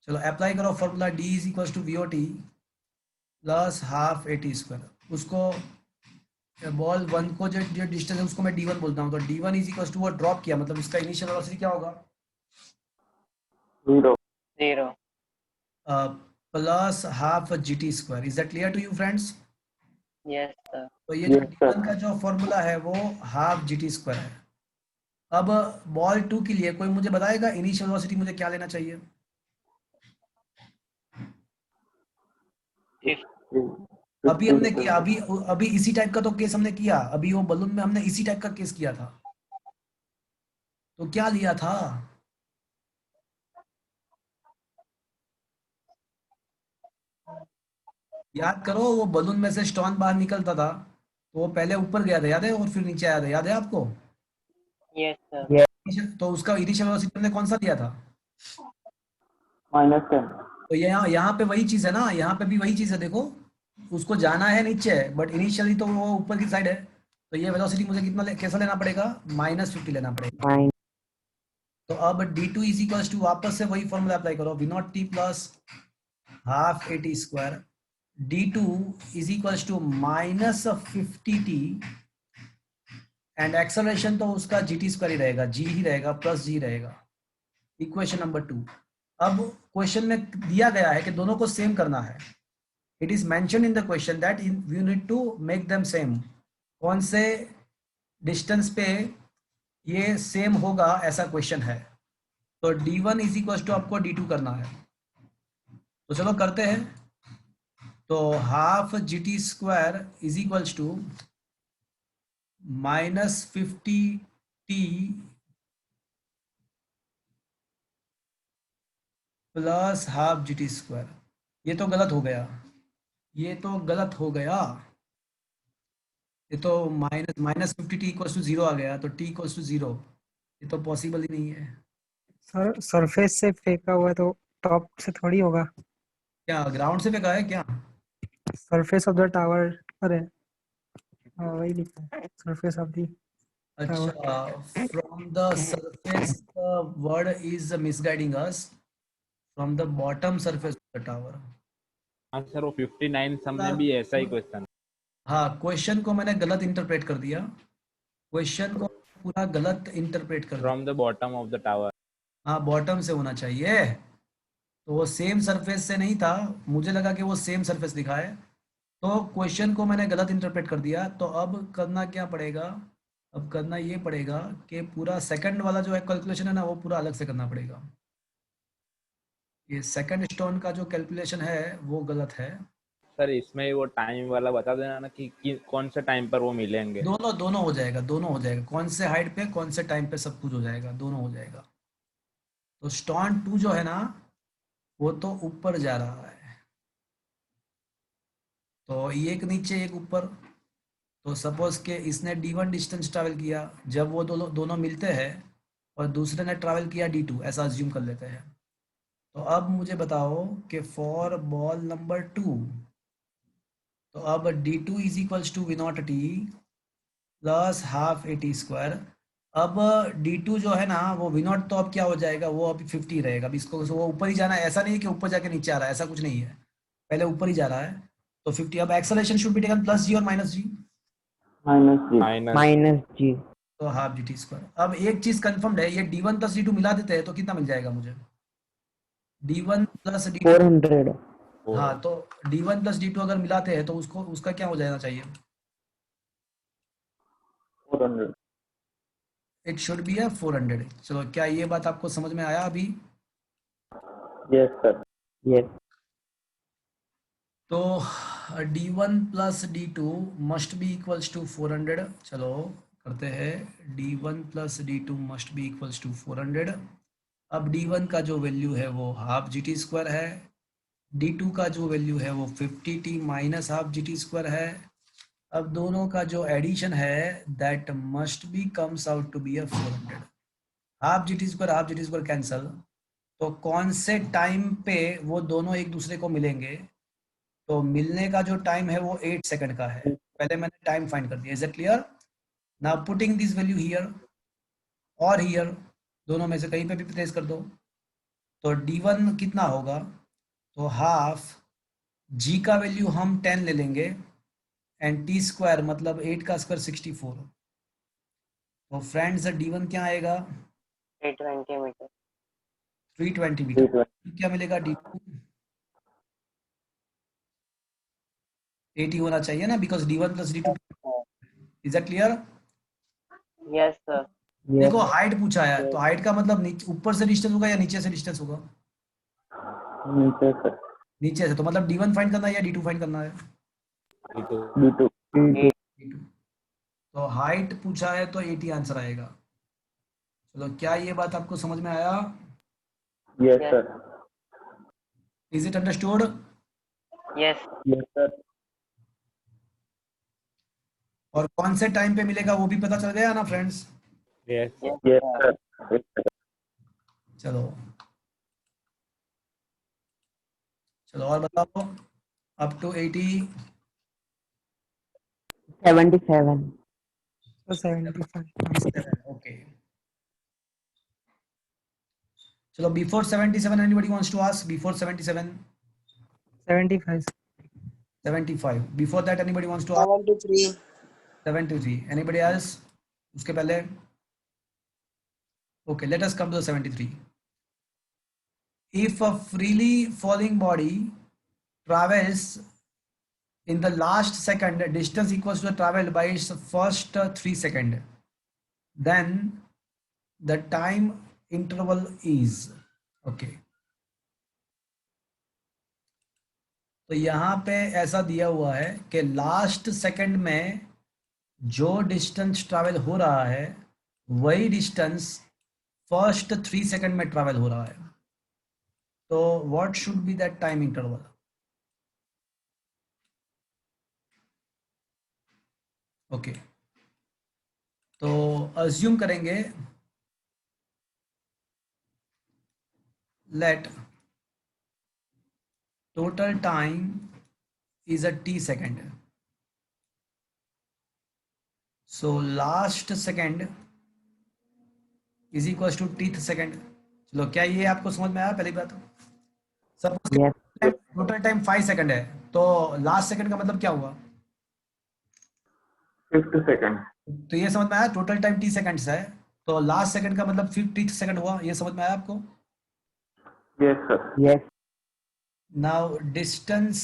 A: चलो अप्लाई करो formula, D is equal to VOT plus half AT square. उसको बॉल 1 को जो डिस्टेंस है उसको मैं D1 बोलता हूँ, तो D1 इज इक्वल टू वो ड्रॉप किया, मतलब इसका इनिशियल वेलोसिटी क्या होगा?
H: 0.
A: Plus half GT square. Is that clear to you friends?
H: Yes, sir.
A: तो ये जो D1 का जो फॉर्मूला है वो हाफ GT स्क्वायर है। अब बॉल 2 के लिए कोई मुझे बताएगा इनिशियल वेलोसिटी मुझे क्या लेना चाहिए? अभी हमने किया, अभी इसी टाइप का तो केस हमने किया, अभी वो बलून में हमने इसी टाइप का केस किया था। तो क्या लिया था? याद करो, वो बलून में से स्टोन बाहर निकलता था तो वो पहले ऊपर गया था, याद है, और फिर नीचे आया था, याद है आपको?
H: Yes, sir.
A: तो उसका इनिशियल वेलोसिटी हमने कौन सा लिया था?
E: -10.
A: तो यहाँ पे वही चीज है ना, यहाँ पे भी वही चीज है। देखो उसको जाना है नीचे, बट इनिशियली तो वो ऊपर की साइड है, तो ये वेलोसिटी मुझे कैसा लेना पड़ेगा? -50 लेना पड़ेगा।
B: Fine.
A: तो अब D2 इज इक्वल टू वापस से वही फॉर्मूला अप्लाई करो, V0T plus half AT square d2 is equals to minus 50t and acceleration तो उसका gt स्क्वायर ही रहेगा, g ही रहेगा, प्लस g रहेगा। Equation number 2। अब क्वेश्चन में दिया गया है कि दोनों को सेम करना है। It is mention in the question that you need to make them same. कौन से डिस्टेंस पे ये सेम होगा, ऐसा क्वेश्चन है। तो d1 इज इक्वल टू आपको d2 करना है। तो चलो करते हैं। तो half gt square is equals to minus 50t plus half gt square. ये तो गलत हो गया, ये तो गलत हो गया। ये तो माइनस 50t इक्वल्स टू 0 आ गया, तो t इक्वल्स टू 0। ये तो पॉसिबल ही नहीं है।
D: सर सरफेस से फेंका हुआ है तो टॉप से थोड़ी होगा।
A: क्या ग्राउंड से फेंका है क्या?
D: Surface of the tower. अरे हाँ वही लिखा है, सरफेस ऑफ द टावर।
A: अच्छा, from the surface word is misguiding us. From the bottom surface of the tower.
C: हाँ सर, वो 59 सम में भी ऐसा ही क्वेश्चन।
A: हाँ, क्वेश्चन को मैंने गलत इंटरप्रेट कर दिया। क्वेश्चन को पूरा गलत इंटरप्रेट कर दिया।
C: From the bottom of the tower.
A: हाँ, बॉटम से होना चाहिए। तो वो सेम सरफेस से नहीं था, मुझे लगा कि वो सेम सरफेस लिखा है, तो क्वेश्चन को मैंने गलत इंटरप्रेट कर दिया। तो अब करना क्या पड़ेगा? अब करना ये पड़ेगा कि पूरा सेकंड वाला जो है कैलकुलेशन है ना, वो पूरा अलग से करना पड़ेगा। ये सेकंड स्टोन का जो कैलकुलेशन है वो गलत है।
C: सर इसमें वो टाइम वाला बता देना ना कि कौन से टाइम पर वो मिलेंगे।
A: दोनों दोनों हो जाएगा, दोनों हो जाएगा। कौन से हाइट पे कौन से टाइम पे सब कुछ हो जाएगा, दोनों हो जाएगा। तो स्टोन 2 जो है ना, वो तो ऊपर जा रहा है, तो एक नीचे एक ऊपर। तो सपोज के इसने d1 डिस्टेंस ट्रैवल किया, जब वो दोनों दोनों मिलते हैं, और दूसरे ने ट्रैवल किया d2, ऐसा अज्यूम कर लेते हैं। तो अब मुझे बताओ कि फॉर बॉल नंबर 2, तो अब d2 is equals to v0 t plus half at square. अब d2 जो है ना, वो v0 तो अब क्या हो जाएगा, वो अब 50 रहेगा। अब इसको वो ऊपर ही जाना है, ऐसा नहीं है कि ऊपर जाके नीचे आ रहा है, ऐसा कुछ नहीं है, पहले ऊपर ही जा रहा है। तो 50। अब acceleration should be taken plus g और माइनस g।
E: माइनस जी।
C: माइनस।
B: माइनस जी।
A: तो हाफ gt स्क्वायर। अब एक चीज कंफर्म्ड है, ये d1 प्लस d2 मिला देते हैं तो कितना मिल जाएगा मुझे? d1 plus d2।
B: 400।
A: हाँ, तो d1 प्लस d2 अगर मिलाते हैं तो उसको उसका क्या हो जाना चाहिए?
E: 400।
A: इट शुड बी है 400। चलो, क्या ये बात आपको समझ में आया अभी?
E: Yes sir.
B: यस।
A: तो d1 plus d2 must be equals to 400। चलो करते हैं। d1 plus d2 must be equals to 400। अब d1 का जो वैल्यू है वो हाफ gt स्क्वायर है, d2 का जो वैल्यू है वो 50t minus half gt square है। अब दोनों का जो एडिशन है that must be comes out to be a 400। Half gt square cancel. तो कौन से टाइम पे वो दोनों एक दूसरे को मिलेंगे? तो मिलने का जो टाइम है वो 8 सेकंड का है। पहले मैंने टाइम फाइंड कर दिया। Is it clear? Now putting this value here और हियर, दोनों में से कहीं पे भी प्लेस कर दो। तो d1 कितना होगा? तो हाफ g का वैल्यू हम 10 ले लेंगे, एंड t स्क्वायर मतलब 8 का स्क्वायर 64। तो फ्रेंड्स d1 क्या आएगा?
H: 320 मीटर।
A: 320 मीटर। क्या मिलेगा? d2 80 होना चाहिए ना, because d1 plus d2। Is that clear?
H: Yes sir.
A: देखो, हाइट पूछा है, तो हाइट का मतलब ऊपर से डिस्टेंस होगा या नीचे से डिस्टेंस होगा?
E: नीचे सर।
A: नीचे से। तो मतलब d1 फाइंड करना है या d2 फाइंड करना है?
E: D2।
A: d2। तो हाइट पूछा है तो 80 आंसर आएगा। चलो, क्या ये बात आपको समझ में आया?
E: Yes sir.
A: Is it understood?
H: Yes.
E: Yes sir.
A: और कौन से टाइम पे मिलेगा वो भी पता चल गया ना फ्रेंड्स?
C: यस।
E: Yes sir.
A: चलो चलो और बताओ। Up to 80।
B: 77।
D: तो 75।
A: ओके, चलो before 77 anybody wants to ask? Before 77?
D: 75।
A: 75. Before that, anybody wants to ask?
F: 73.
A: 73. Anybody else? उसके पहले? Okay, let us come to the 73. If a freely falling body travels in the last second, distance equals to the travel by its first 3 seconds, then the time interval is, okay. तो यहाँ पे ऐसा दिया हुआ है कि last second में जो डिस्टेंस ट्रैवल हो रहा है वही डिस्टेंस फर्स्ट 3 सेकंड में ट्रैवल हो रहा है. तो what should B that time interval? Okay, तो अज्यूम करेंगे late total time is a t second. So last second is equals to tth second. चलो, क्या ये आपको समझ में आया? पहली बात, suppose
B: Yes.
A: Total time 5 second है, तो लास्ट सेकंड का मतलब क्या हुआ?
E: 5th second.
A: तो ये समझ में आया, टोटल टाइम t सेकंड्स है, तो लास्ट सेकंड का मतलब 50th सेकंड हुआ. ये समझ में आया आपको?
E: Yes sir.
B: Yes.
A: Now distance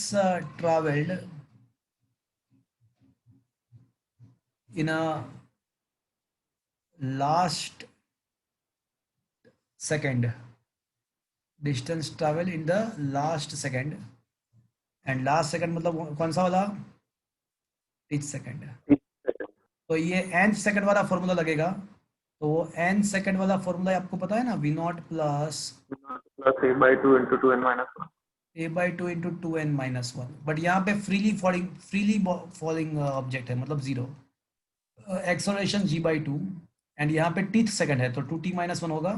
A: traveled in a last second, distance travel in the last second, and last second मतलब कौन सा वाला? each second. तो ये nth सेकंड वाला फॉर्मूला लगेगा, तो वो nth सेकंड वाला फॉर्मूला आपको पता है ना, v0 plus
E: plus a/2 into 2n minus 1.
A: a/2 into 2n minus 1. But यहाँ पे फ्रीली फॉलिंग ऑब्जेक्ट है, मतलब जीरो. एक्सेलरेशन g/2 एंड यहाँ पे टीथ सेकंड है, तो 2t minus 1 होगा.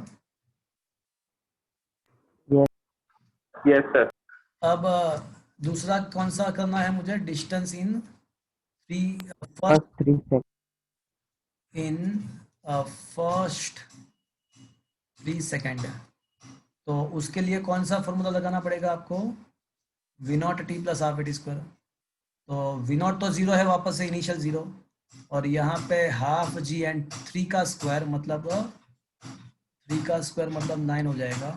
E: Yes sir.
A: अब दूसरा कौन सा करना है मुझे? Distance in
B: First 3 seconds.
A: In first 3 second. तो उसके लिए कौन सा फॉर्मूला लगाना पड़ेगा आपको? v0 t plus half at square. तो v0 तो जीरो है, वापस से इनिशियल जीरो, और यहाँ पे हाफ g एंड 3 का स्क्वायर मतलब 9 हो जाएगा.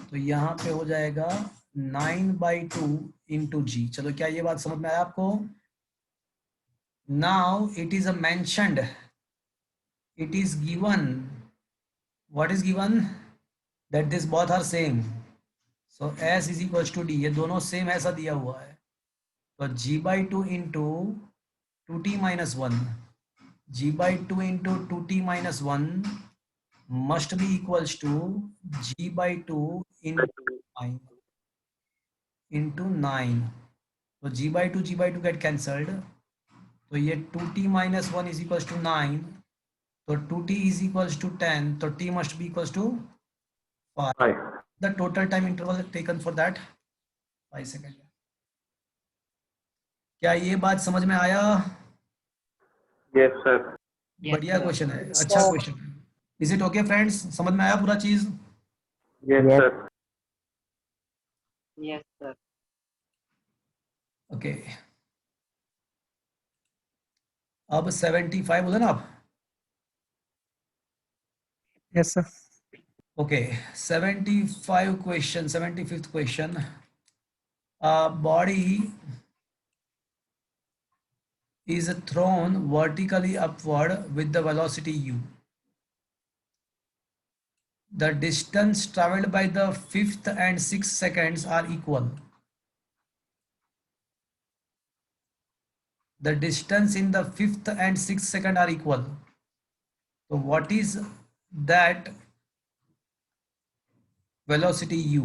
A: तो यहाँ पे हो जाएगा 9/2 इंटू जी. चलो, क्या ये बात समझ में आया आपको? Now it is mentioned, it is given, what is given? That this both are same. So s is equals to d, ये दोनों सेम ऐसा दिया हुआ है. तो g/2 into 2t minus 1, g/2 into 2t minus 1 must be equals to g/2 into 9. तो g/2 get cancelled. तो ये 2t minus 1 is equals to 9. तो 2t is equals to 10. तो t must be equals to 5. The total time interval taken for that 5 seconds. क्या ये बात समझ में आया?
E: Yes sir.
A: बढ़िया क्वेश्चन है, अच्छा क्वेश्चन है. Is it okay friends? समझ में आया पूरा चीज?
E: Yes
B: Yes.
E: Sir.
H: Yes, sir.
A: Okay. अब 75 बोले ना आप?
D: Yes, sir.
A: Okay, 75th question. A body is thrown vertically upward with the velocity u. The distance traveled by the 5th and 6th seconds are equal. The distance in the 5th and 6th second are equal. So what is that velocity u?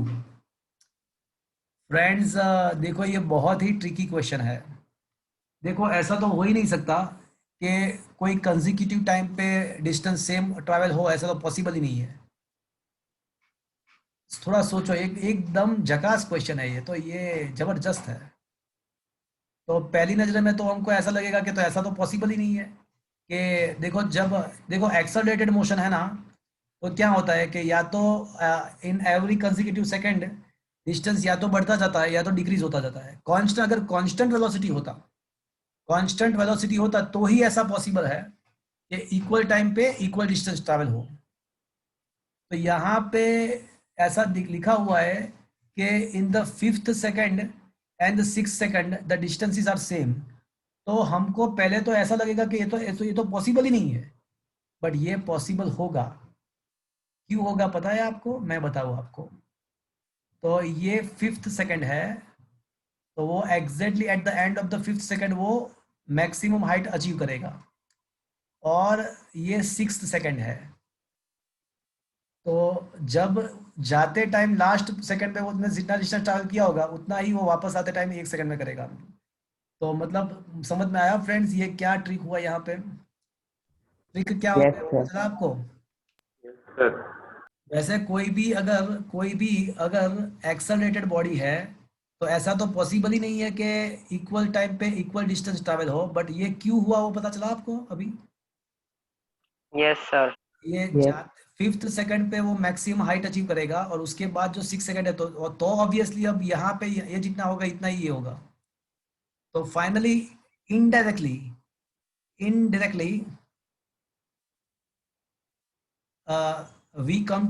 A: Friends देखो, ये बहुत ही tricky question है. देखो, ऐसा तो हो ही नहीं सकता कि कोई कंसेक्यूटिव टाइम पे डिस्टेंस सेम ट्रैवल हो, ऐसा तो पॉसिबल ही नहीं है. थोड़ा सोचो, एकदम झकास क्वेश्चन है ये, तो ये जबरदस्त है. तो पहली नजर में तो हमको ऐसा लगेगा कि तो ऐसा तो पॉसिबल ही नहीं है कि देखो एक्सेलरेटेड मोशन है ना, तो क्या होता है कि या तो in every consecutive second distance या तो बढ़ता जाता है या तो डिक्रीज होता जाता है। कांस्टेंट, अगर कांस्टेंट वेलोसिटी होता तो ही ऐसा पॉसिबल है कि इक्वल टाइम पे इक्वल डिस्टेंस ट्रैवल हो। तो यहाँ पे ऐसा लिखा हुआ है कि in the 5th second and the 6th second the distances are same. तो हमको पहले तो ऐसा लगेगा कि ये तो पॉसिबल ही नहीं है, बट ये पॉसिबल होगा। क्यों होगा पता है आपको? मैं बताऊँ आपको। तो ये 5th सेकंड है, तो वो exactly at the end of the 5th second वो मैक्सिमम हाइट अचीव करेगा, और ये 6th सेकंड है। तो जब जाते टाइम लास्ट सेकंड पे वो उसने जितना डिस्टेंस ट्रैवल किया होगा उतना ही वो वापस आते टाइम 1 सेकंड में करेगा। तो मतलब समझ में आया फ्रेंड्स ये क्या ट्रिक हुआ यहाँ पे? ट्रिक क्या
B: Yes,
A: होता है
B: sir.
A: पता आपको?
E: सर
A: वैसे कोई भी अगर एक्सेलरेटेड बॉडी है तो ऐसा तो पॉसिबल ही नहीं है कि इक्वल टाइम पे इक्वल डिस्टेंस ट्रैवल हो। बट ये क्यों हुआ वो पता चला आपको अभी?
H: Yes, sir.
A: ये
B: Yes.
A: 5th सेकंड पे वो मैक्सिमम हाइट अचीव करेगा, और उसके बाद जो 6 सेकंड है तो ऑब्वियसली अब यहाँ पे ये जितना होगा इतना ही ये होगा। तो finally indirectly we come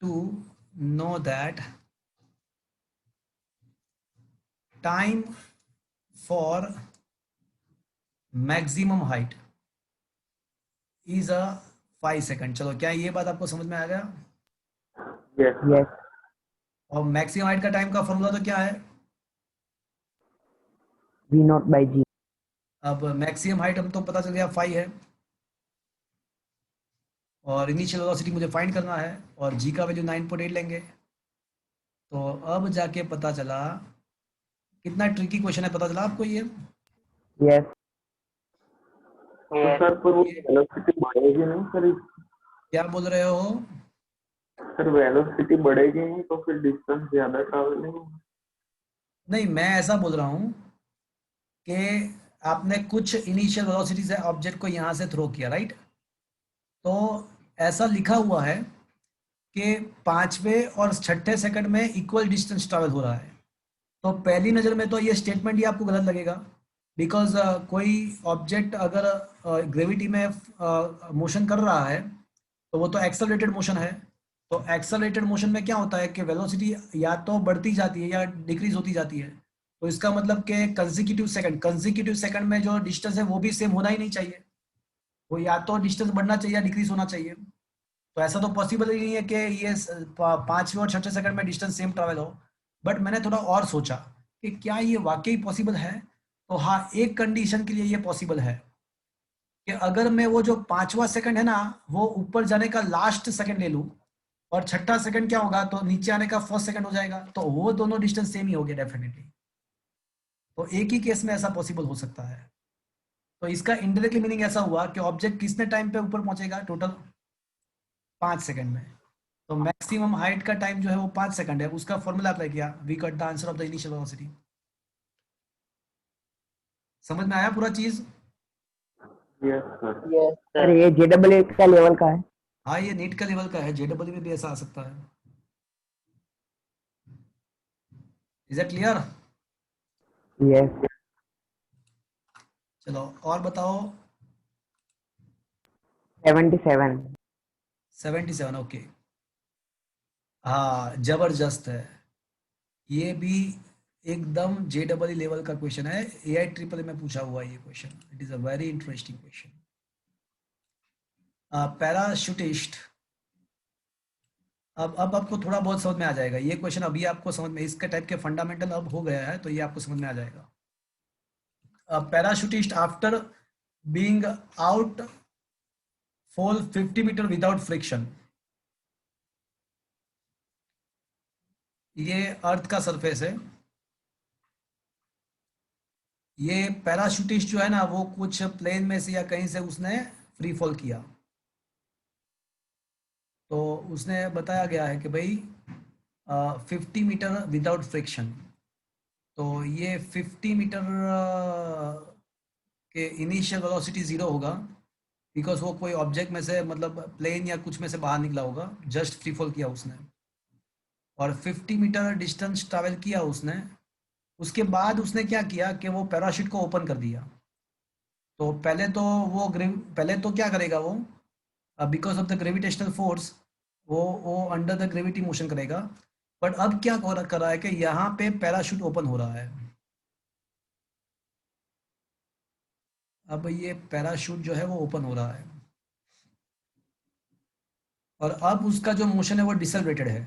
A: to know that time for maximum height is a 5 second. चलो क्या ये बात आपको समझ में आ गया?
E: Yes
B: Yes.
A: और मैक्सिमम हाइट का टाइम का फॉर्मूला तो क्या है?
B: V naught by G.
A: अब मैक्सिमम हाइट हम तो पता चल गया 5 है, और इनिशियल वेलोसिटी मुझे फाइंड करना है, और जी का वैल्यू 9.8 लेंगे। तो अब जाके पता चला, कितना ट्रिकी क्वेश्चन है पता चला आपको ये?
B: Yes.
E: तो
H: Yes.
E: सर पर वो वेलोसिटी बढ़ेगी नहीं सर?
A: क्या बोल रहे हो?
E: सर वेलोसिटी बढ़ेगी नहीं तो फिर डिस्टेंस ज्यादा ट्रैवल नहीं होगा?
A: नहीं, मैं ऐसा बोल रहा हूँ कि आपने कुछ इनिशियल वेलोसिटी से ऑब्जेक्ट को यहाँ से थ्रो किया, राइट? तो ऐसा लिखा हुआ है कि 5वें और 6ठे सेकंड में इक्वल डिस्टेंस ट्रैवल हो रहा है। तो पहली नज़र में तो ये स्टेटमेंट ही आपको गलत लगेगा, बिकॉज कोई ऑब्जेक्ट अगर ग्रेविटी में मोशन कर रहा है तो वो तो एक्सेलरेटेड मोशन है। तो एक्सेलरेटेड मोशन में क्या होता है कि वेलोसिटी या तो बढ़ती जाती है या डिक्रीज होती जाती है। तो इसका मतलब कि कंसेक्यूटिव सेकंड में जो डिस्टेंस है वो भी सेम होना ही नहीं चाहिए, वो या तो डिस्टेंस बढ़ना चाहिए या डिक्रीज होना चाहिए। तो ऐसा तो पॉसिबल ही नहीं है कि ये 5वें और 6ठे सेकंड में डिस्टेंस सेम ट्रैवल हो। बट मैंने थोड़ा और सोचा कि क्या ये वाकई पॉसिबल है? तो हाँ, एक कंडीशन के लिए ये पॉसिबल है कि अगर मैं वो जो 5वां सेकंड है ना वो ऊपर जाने का लास्ट सेकंड ले लूं, और 6ठा सेकंड क्या होगा तो नीचे आने का फर्स्ट सेकंड हो जाएगा, तो वो दोनों डिस्टेंस सेम ही हो गए डेफिनेटली। तो एक ही केस में ऐसा पॉसिबल हो सकता है। तो इसका इनडायरेक्टली मीनिंग ऐसा हुआ कि ऑब्जेक्ट कितने टाइम पे ऊपर पहुंचेगा? टोटल 5 सेकंड में। तो मैक्सिमम हाइट का टाइम जो है वो 5 सेकंड है, उसका फॉर्मूला अप्लाई किया, we got the answer of the initial velocity. समझ में आया पूरा चीज?
E: Yes sir.
H: Yes,
B: sir
H: sir.
B: ये JEE का लेवल का है?
A: हाँ, ये नीट का लेवल का है, जेडब्ल्यू में भी ऐसा आ सकता है। Is it clear?
B: Yes.
A: चलो और बताओ।
B: 77.
A: 77, ओके। हाँ, जबरदस्त है। ये भी एकदम जेडब्ल्यू लेवल का क्वेश्चन है, AI ट्रिपल में पूछा हुआ है ये question. It is a very interesting question. Parachutist, अब आपको थोड़ा बहुत समझ में आ जाएगा ये क्वेश्चन। अभी आपको समझ में, इसके टाइप के फंडामेंटल अब हो गया है तो ये आपको समझ में आ जाएगा। Parachutist after being out fall 50 metre without friction. ये अर्थ का सरफेस है। ये पैराशूटिस्ट जो है ना वो कुछ प्लेन में से या कहीं से उसने फ्री फॉल किया। तो उसने बताया गया है कि भाई 50 मीटर विदाउट फ्रिक्शन। तो ये 50 मीटर के इनिशियल वेलोसिटी 0 होगा, बिकॉज वो कोई ऑब्जेक्ट में से मतलब प्लेन या कुछ में से बाहर निकला होगा, जस्ट फ्री फॉल किया उसने। और 50 मीटर डिस्टेंस ट्रैवल किया उसने। उसके बाद उसने क्या किया कि वो पैराशूट को ओपन कर दिया। तो पहले तो पहले तो क्या करेगा वो, because of the gravitational force वो अंडर द ग्रेविटी मोशन करेगा। बट अब क्या कर रहा है कि यहाँ पे पैराशूट ओपन हो रहा है। अब ये पैराशूट जो है वो ओपन हो रहा है और अब उसका जो मोशन है वो डिसेलरेटेड है।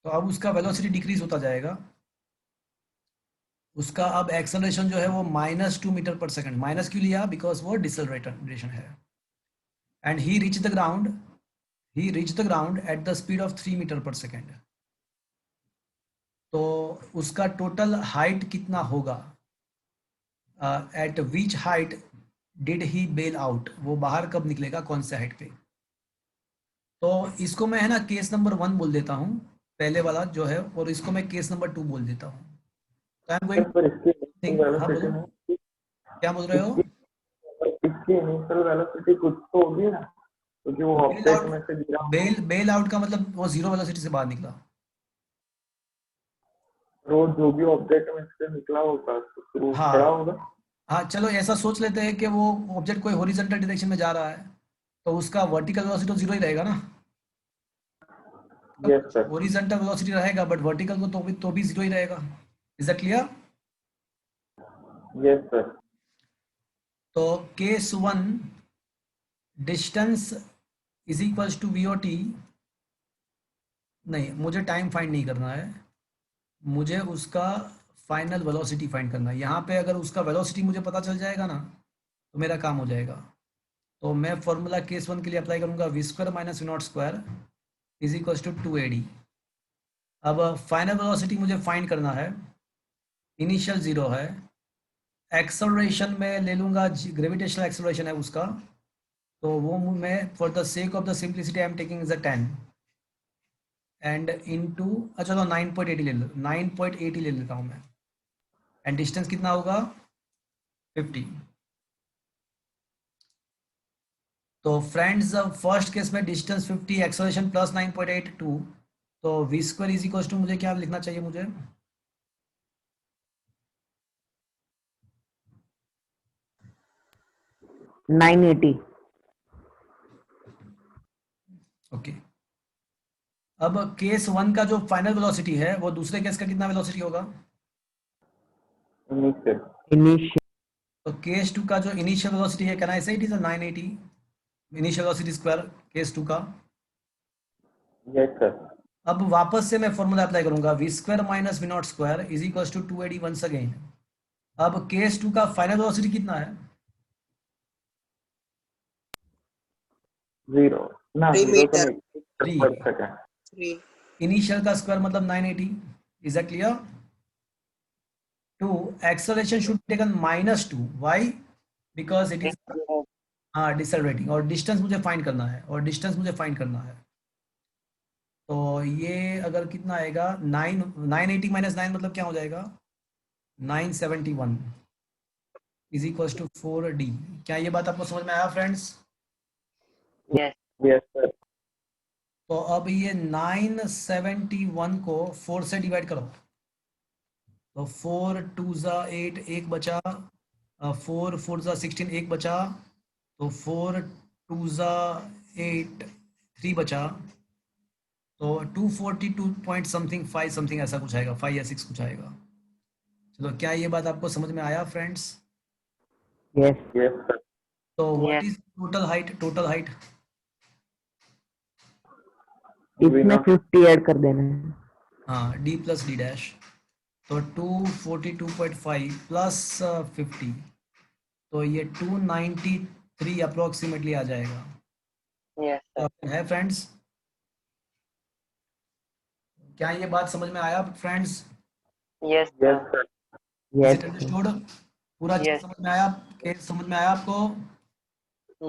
A: तो अब उसका वेलोसिटी डिक्रीज होता जाएगा। उसका अब एक्सेलरेशन जो है वो -2 मीटर पर सेकंड। माइनस क्यों लिया? बिकॉज वो डिसेलरेशन है। And he reach the ground at the speed of 3 metre per second. तो उसका टोटल हाइट कितना होगा? At which height did he bail out? वो बाहर कब निकलेगा, कौन से हाइट पे? तो इसको मैं है ना केस नंबर 1 बोल देता हूँ, पहले वाला जो है, और इसको मैं केस नंबर 2 बोल देता हूँ। तो आई एम गोइंग
E: पर इसकी
A: थिंक। हाँ
E: वेलोसिटी
A: बोलो, क्या बोल रहे हो?
E: इसकी इनिशियल वेलोसिटी कुछ तो होगी ना, क्योंकि वो ऑब्जेक्ट में से गिरा।
A: बेल आउट का मतलब वो जीरो वेलोसिटी से बाहर निकला।
E: रोज जो भी ऑब्जेक्ट में से निकला होगा तो
A: हाँ।
E: खड़ा होगा।
A: हाँ चलो ऐसा सोच लेते हैं कि वो ऑब्जेक्ट कोई हॉरिजॉन्टल डायरेक्शन में जा रहा है, तो उसका वर्टिकल वेलोसिटी तो जीरो ही रहेगा ना।
E: Yes sir.
A: हॉरिजॉन्टल वेलोसिटी रहेगा बट वर्टिकल को तो भी जीरो ही रहेगा। Is that clear?
E: Yes sir.
A: तो case 1 distance is equals to VOT। नहीं, मुझे टाइम फाइंड नहीं करना है, मुझे उसका फाइनल वेलोसिटी फाइंड करना है। यहाँ पे अगर उसका वेलोसिटी मुझे पता चल जाएगा ना तो मेरा काम हो जाएगा। तो मैं फॉर्मूला केस 1 के लिए अप्लाई करूँगा, v² - v0² is equals to 2AD। अब फाइनल वेलोसिटी मुझे फाइंड करना है, इनिशियल 0 है, एक्सेलरेशन में ले लूँगा, ग्रेविटेशनल एक्सेलरेशन है उसका, तो वो मैं for the sake of the simplicity I am taking is a 10 and into, अच्छा तो 9.80 ले लो, 9.80 ले लेता हूँ मैं। एंड डिस्टेंस कितना होगा? 50। तो फ्रेंड्स फर्स्ट केस में डिस्टेंस 50, एक्सेलरेशन प्लस 9.82, तो v² इज इक्वल टू, मुझे क्या लिखना चाहिए मुझे?
B: $980।
A: ओके। अब केस 1 का जो फाइनल वेलोसिटी है वो दूसरे केस का कितना वेलोसिटी होगा?
E: इनिशियल।
B: इनिशियल।
A: तो केस 2 का जो इनिशियल वेलोसिटी है, कैन आई से it is 980 initial velocity square case 2 का।
E: Yes sir.
A: अब वापस से मैं फॉर्मूला अप्लाई करूंगा, v² - v0² is equal to 280 once again. अब केस 2 का फाइनल वेलोसिटी कितना है?
E: 0 ना,
H: 3
E: 0 तो
H: मीटर।
E: नहीं,
A: 3।
E: पर सेकंड।
H: 3।
A: इनिशियल का स्क्वायर मतलब 980। Is that clear? 2 acceleration should taken -2, why? Because it is decelerating, और डिस्टेंस मुझे फाइंड करना है, तो ये अगर कितना आएगा, 980 - 9 मतलब क्या हो जाएगा? 971 इज इक्वल टू 4D। क्या ये बात आपको समझ में आया फ्रेंड्स?
H: यस।
E: Yes sir.
A: तो अब ये 971 को 4 से डिवाइड करो, तो 4 2 8 1 बचा, 4 4 16 1 बचा, तो 4 2 8 3 बचा, तो 242 पॉइंट समथिंग 5 समथिंग ऐसा कुछ आएगा, 5 या 6 कुछ आएगा। चलो क्या ये बात आपको समझ में आया फ्रेंड्स?
B: यस।
E: Yes sir.
A: तो what
H: Yes.
A: Is total height?
B: इसमें 50 ऐड कर देना है।
A: हाँ, d + d', तो 242.5 प्लस 50, तो ये 293 अप्रोक्सीमेटली आ जाएगा।
H: Yes, sir.
A: है फ्रेंड्स? क्या ये बात समझ में आया friends?
H: Yes,
E: yes
H: sir.
E: Sir.
A: Is
B: yes
A: it understood? पूरा चीज
H: Yes.
A: समझ में आया? केस समझ में आया आपको?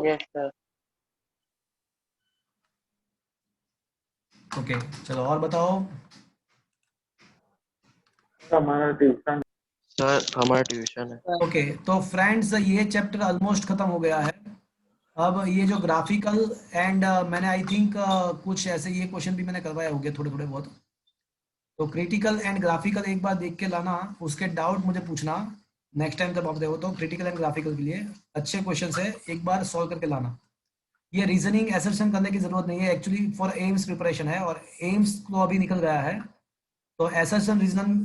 H: Yes, sir.
A: ओके चलो और बताओ।
E: हमारा ट्यूशन।
G: सर हमारा ट्यूशन है।
A: ओके तो फ्रेंड्स ये चैप्टर ऑलमोस्ट खत्म हो गया है। अब ये जो ग्राफिकल एंड मैंने आई थिंक कुछ ऐसे ये क्वेश्चन भी मैंने करवाए होंगे थोड़े थोड़े बहुत, तो क्रिटिकल एंड ग्राफिकल एक बार देख के लाना, उसके डाउट मुझे पूछना नेक्स्ट टाइम जब आप देखो तो क्रिटिकल एंड ग्राफिकल के लिए अच्छे क्वेश्चन है, एक बार सॉल्व करके लाना। ये रीजनिंग एसर्शन करने की जरूरत नहीं है, एक्चुअली फॉर एम्स प्रिपरेशन है और एम्स तो अभी निकल गया है, तो एसर्शन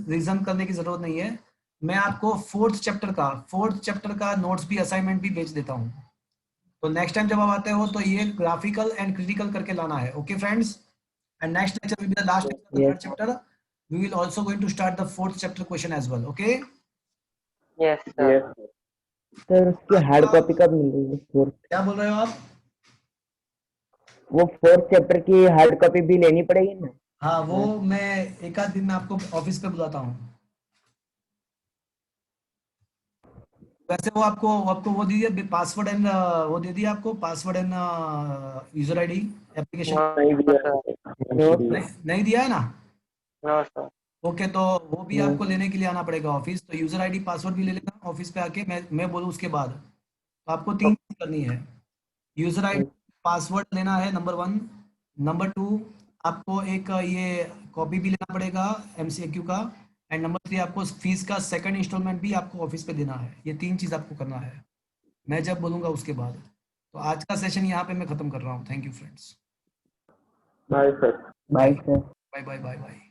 A: रीजन करने की जरूरत नहीं है। मैं आपको फोर्थ चैप्टर का नोट्स भी असाइनमेंट भी भेज देता हूँ, तो नेक्स्ट टाइम जब आप आते हो तो ये ग्राफिकल एंड क्रिटिकल करके लाना है। Okay friends, and next lecture will be the last lecture,
B: Yes.
A: Third chapter, we will also going to start the fourth chapter question as well. Okay,
H: Yes, sir.
E: Yes.
B: Sir उसकी hard copy कब मिल रही है? Fourth,
A: क्या बोल रहे हो आप?
B: वो फोर्थ चैप्टर की हार्ड कॉपी भी लेनी पड़ेगी ना?
A: हाँ, वो मैं एक आध दिन में आपको ऑफिस पे बुलाता हूँ। वैसे वो आपको वो दीजिए पासवर्ड एंड वो दे दिया आपको, password and user ID application
H: No,
E: नहीं दिया
H: sir.
A: नहीं दिया है ना?
H: No, sir.
A: ओके, तो वो भी आपको लेने के लिए आना पड़ेगा ऑफिस, तो यूजर आईडी पासवर्ड भी ले लेना ऑफिस पे आके, मैं बोलूँ उसके बाद। तो आपको 3 चीज करनी है, यूजर आईडी पासवर्ड लेना है नंबर 1, नंबर 2 आपको एक ये कॉपी भी लेना पड़ेगा MCQ का, एंड नंबर 3 आपको फीस का सेकंड इंस्टॉलमेंट भी आपको ऑफिस पे देना है। ये 3 चीज आपको करना है, मैं जब बोलूंगा उसके बाद। तो आज का सेशन यहाँ पे मैं खत्म कर रहा हूँ। Thank you friends,
E: bye sir.
B: Bye sir.
A: Bye bye bye bye.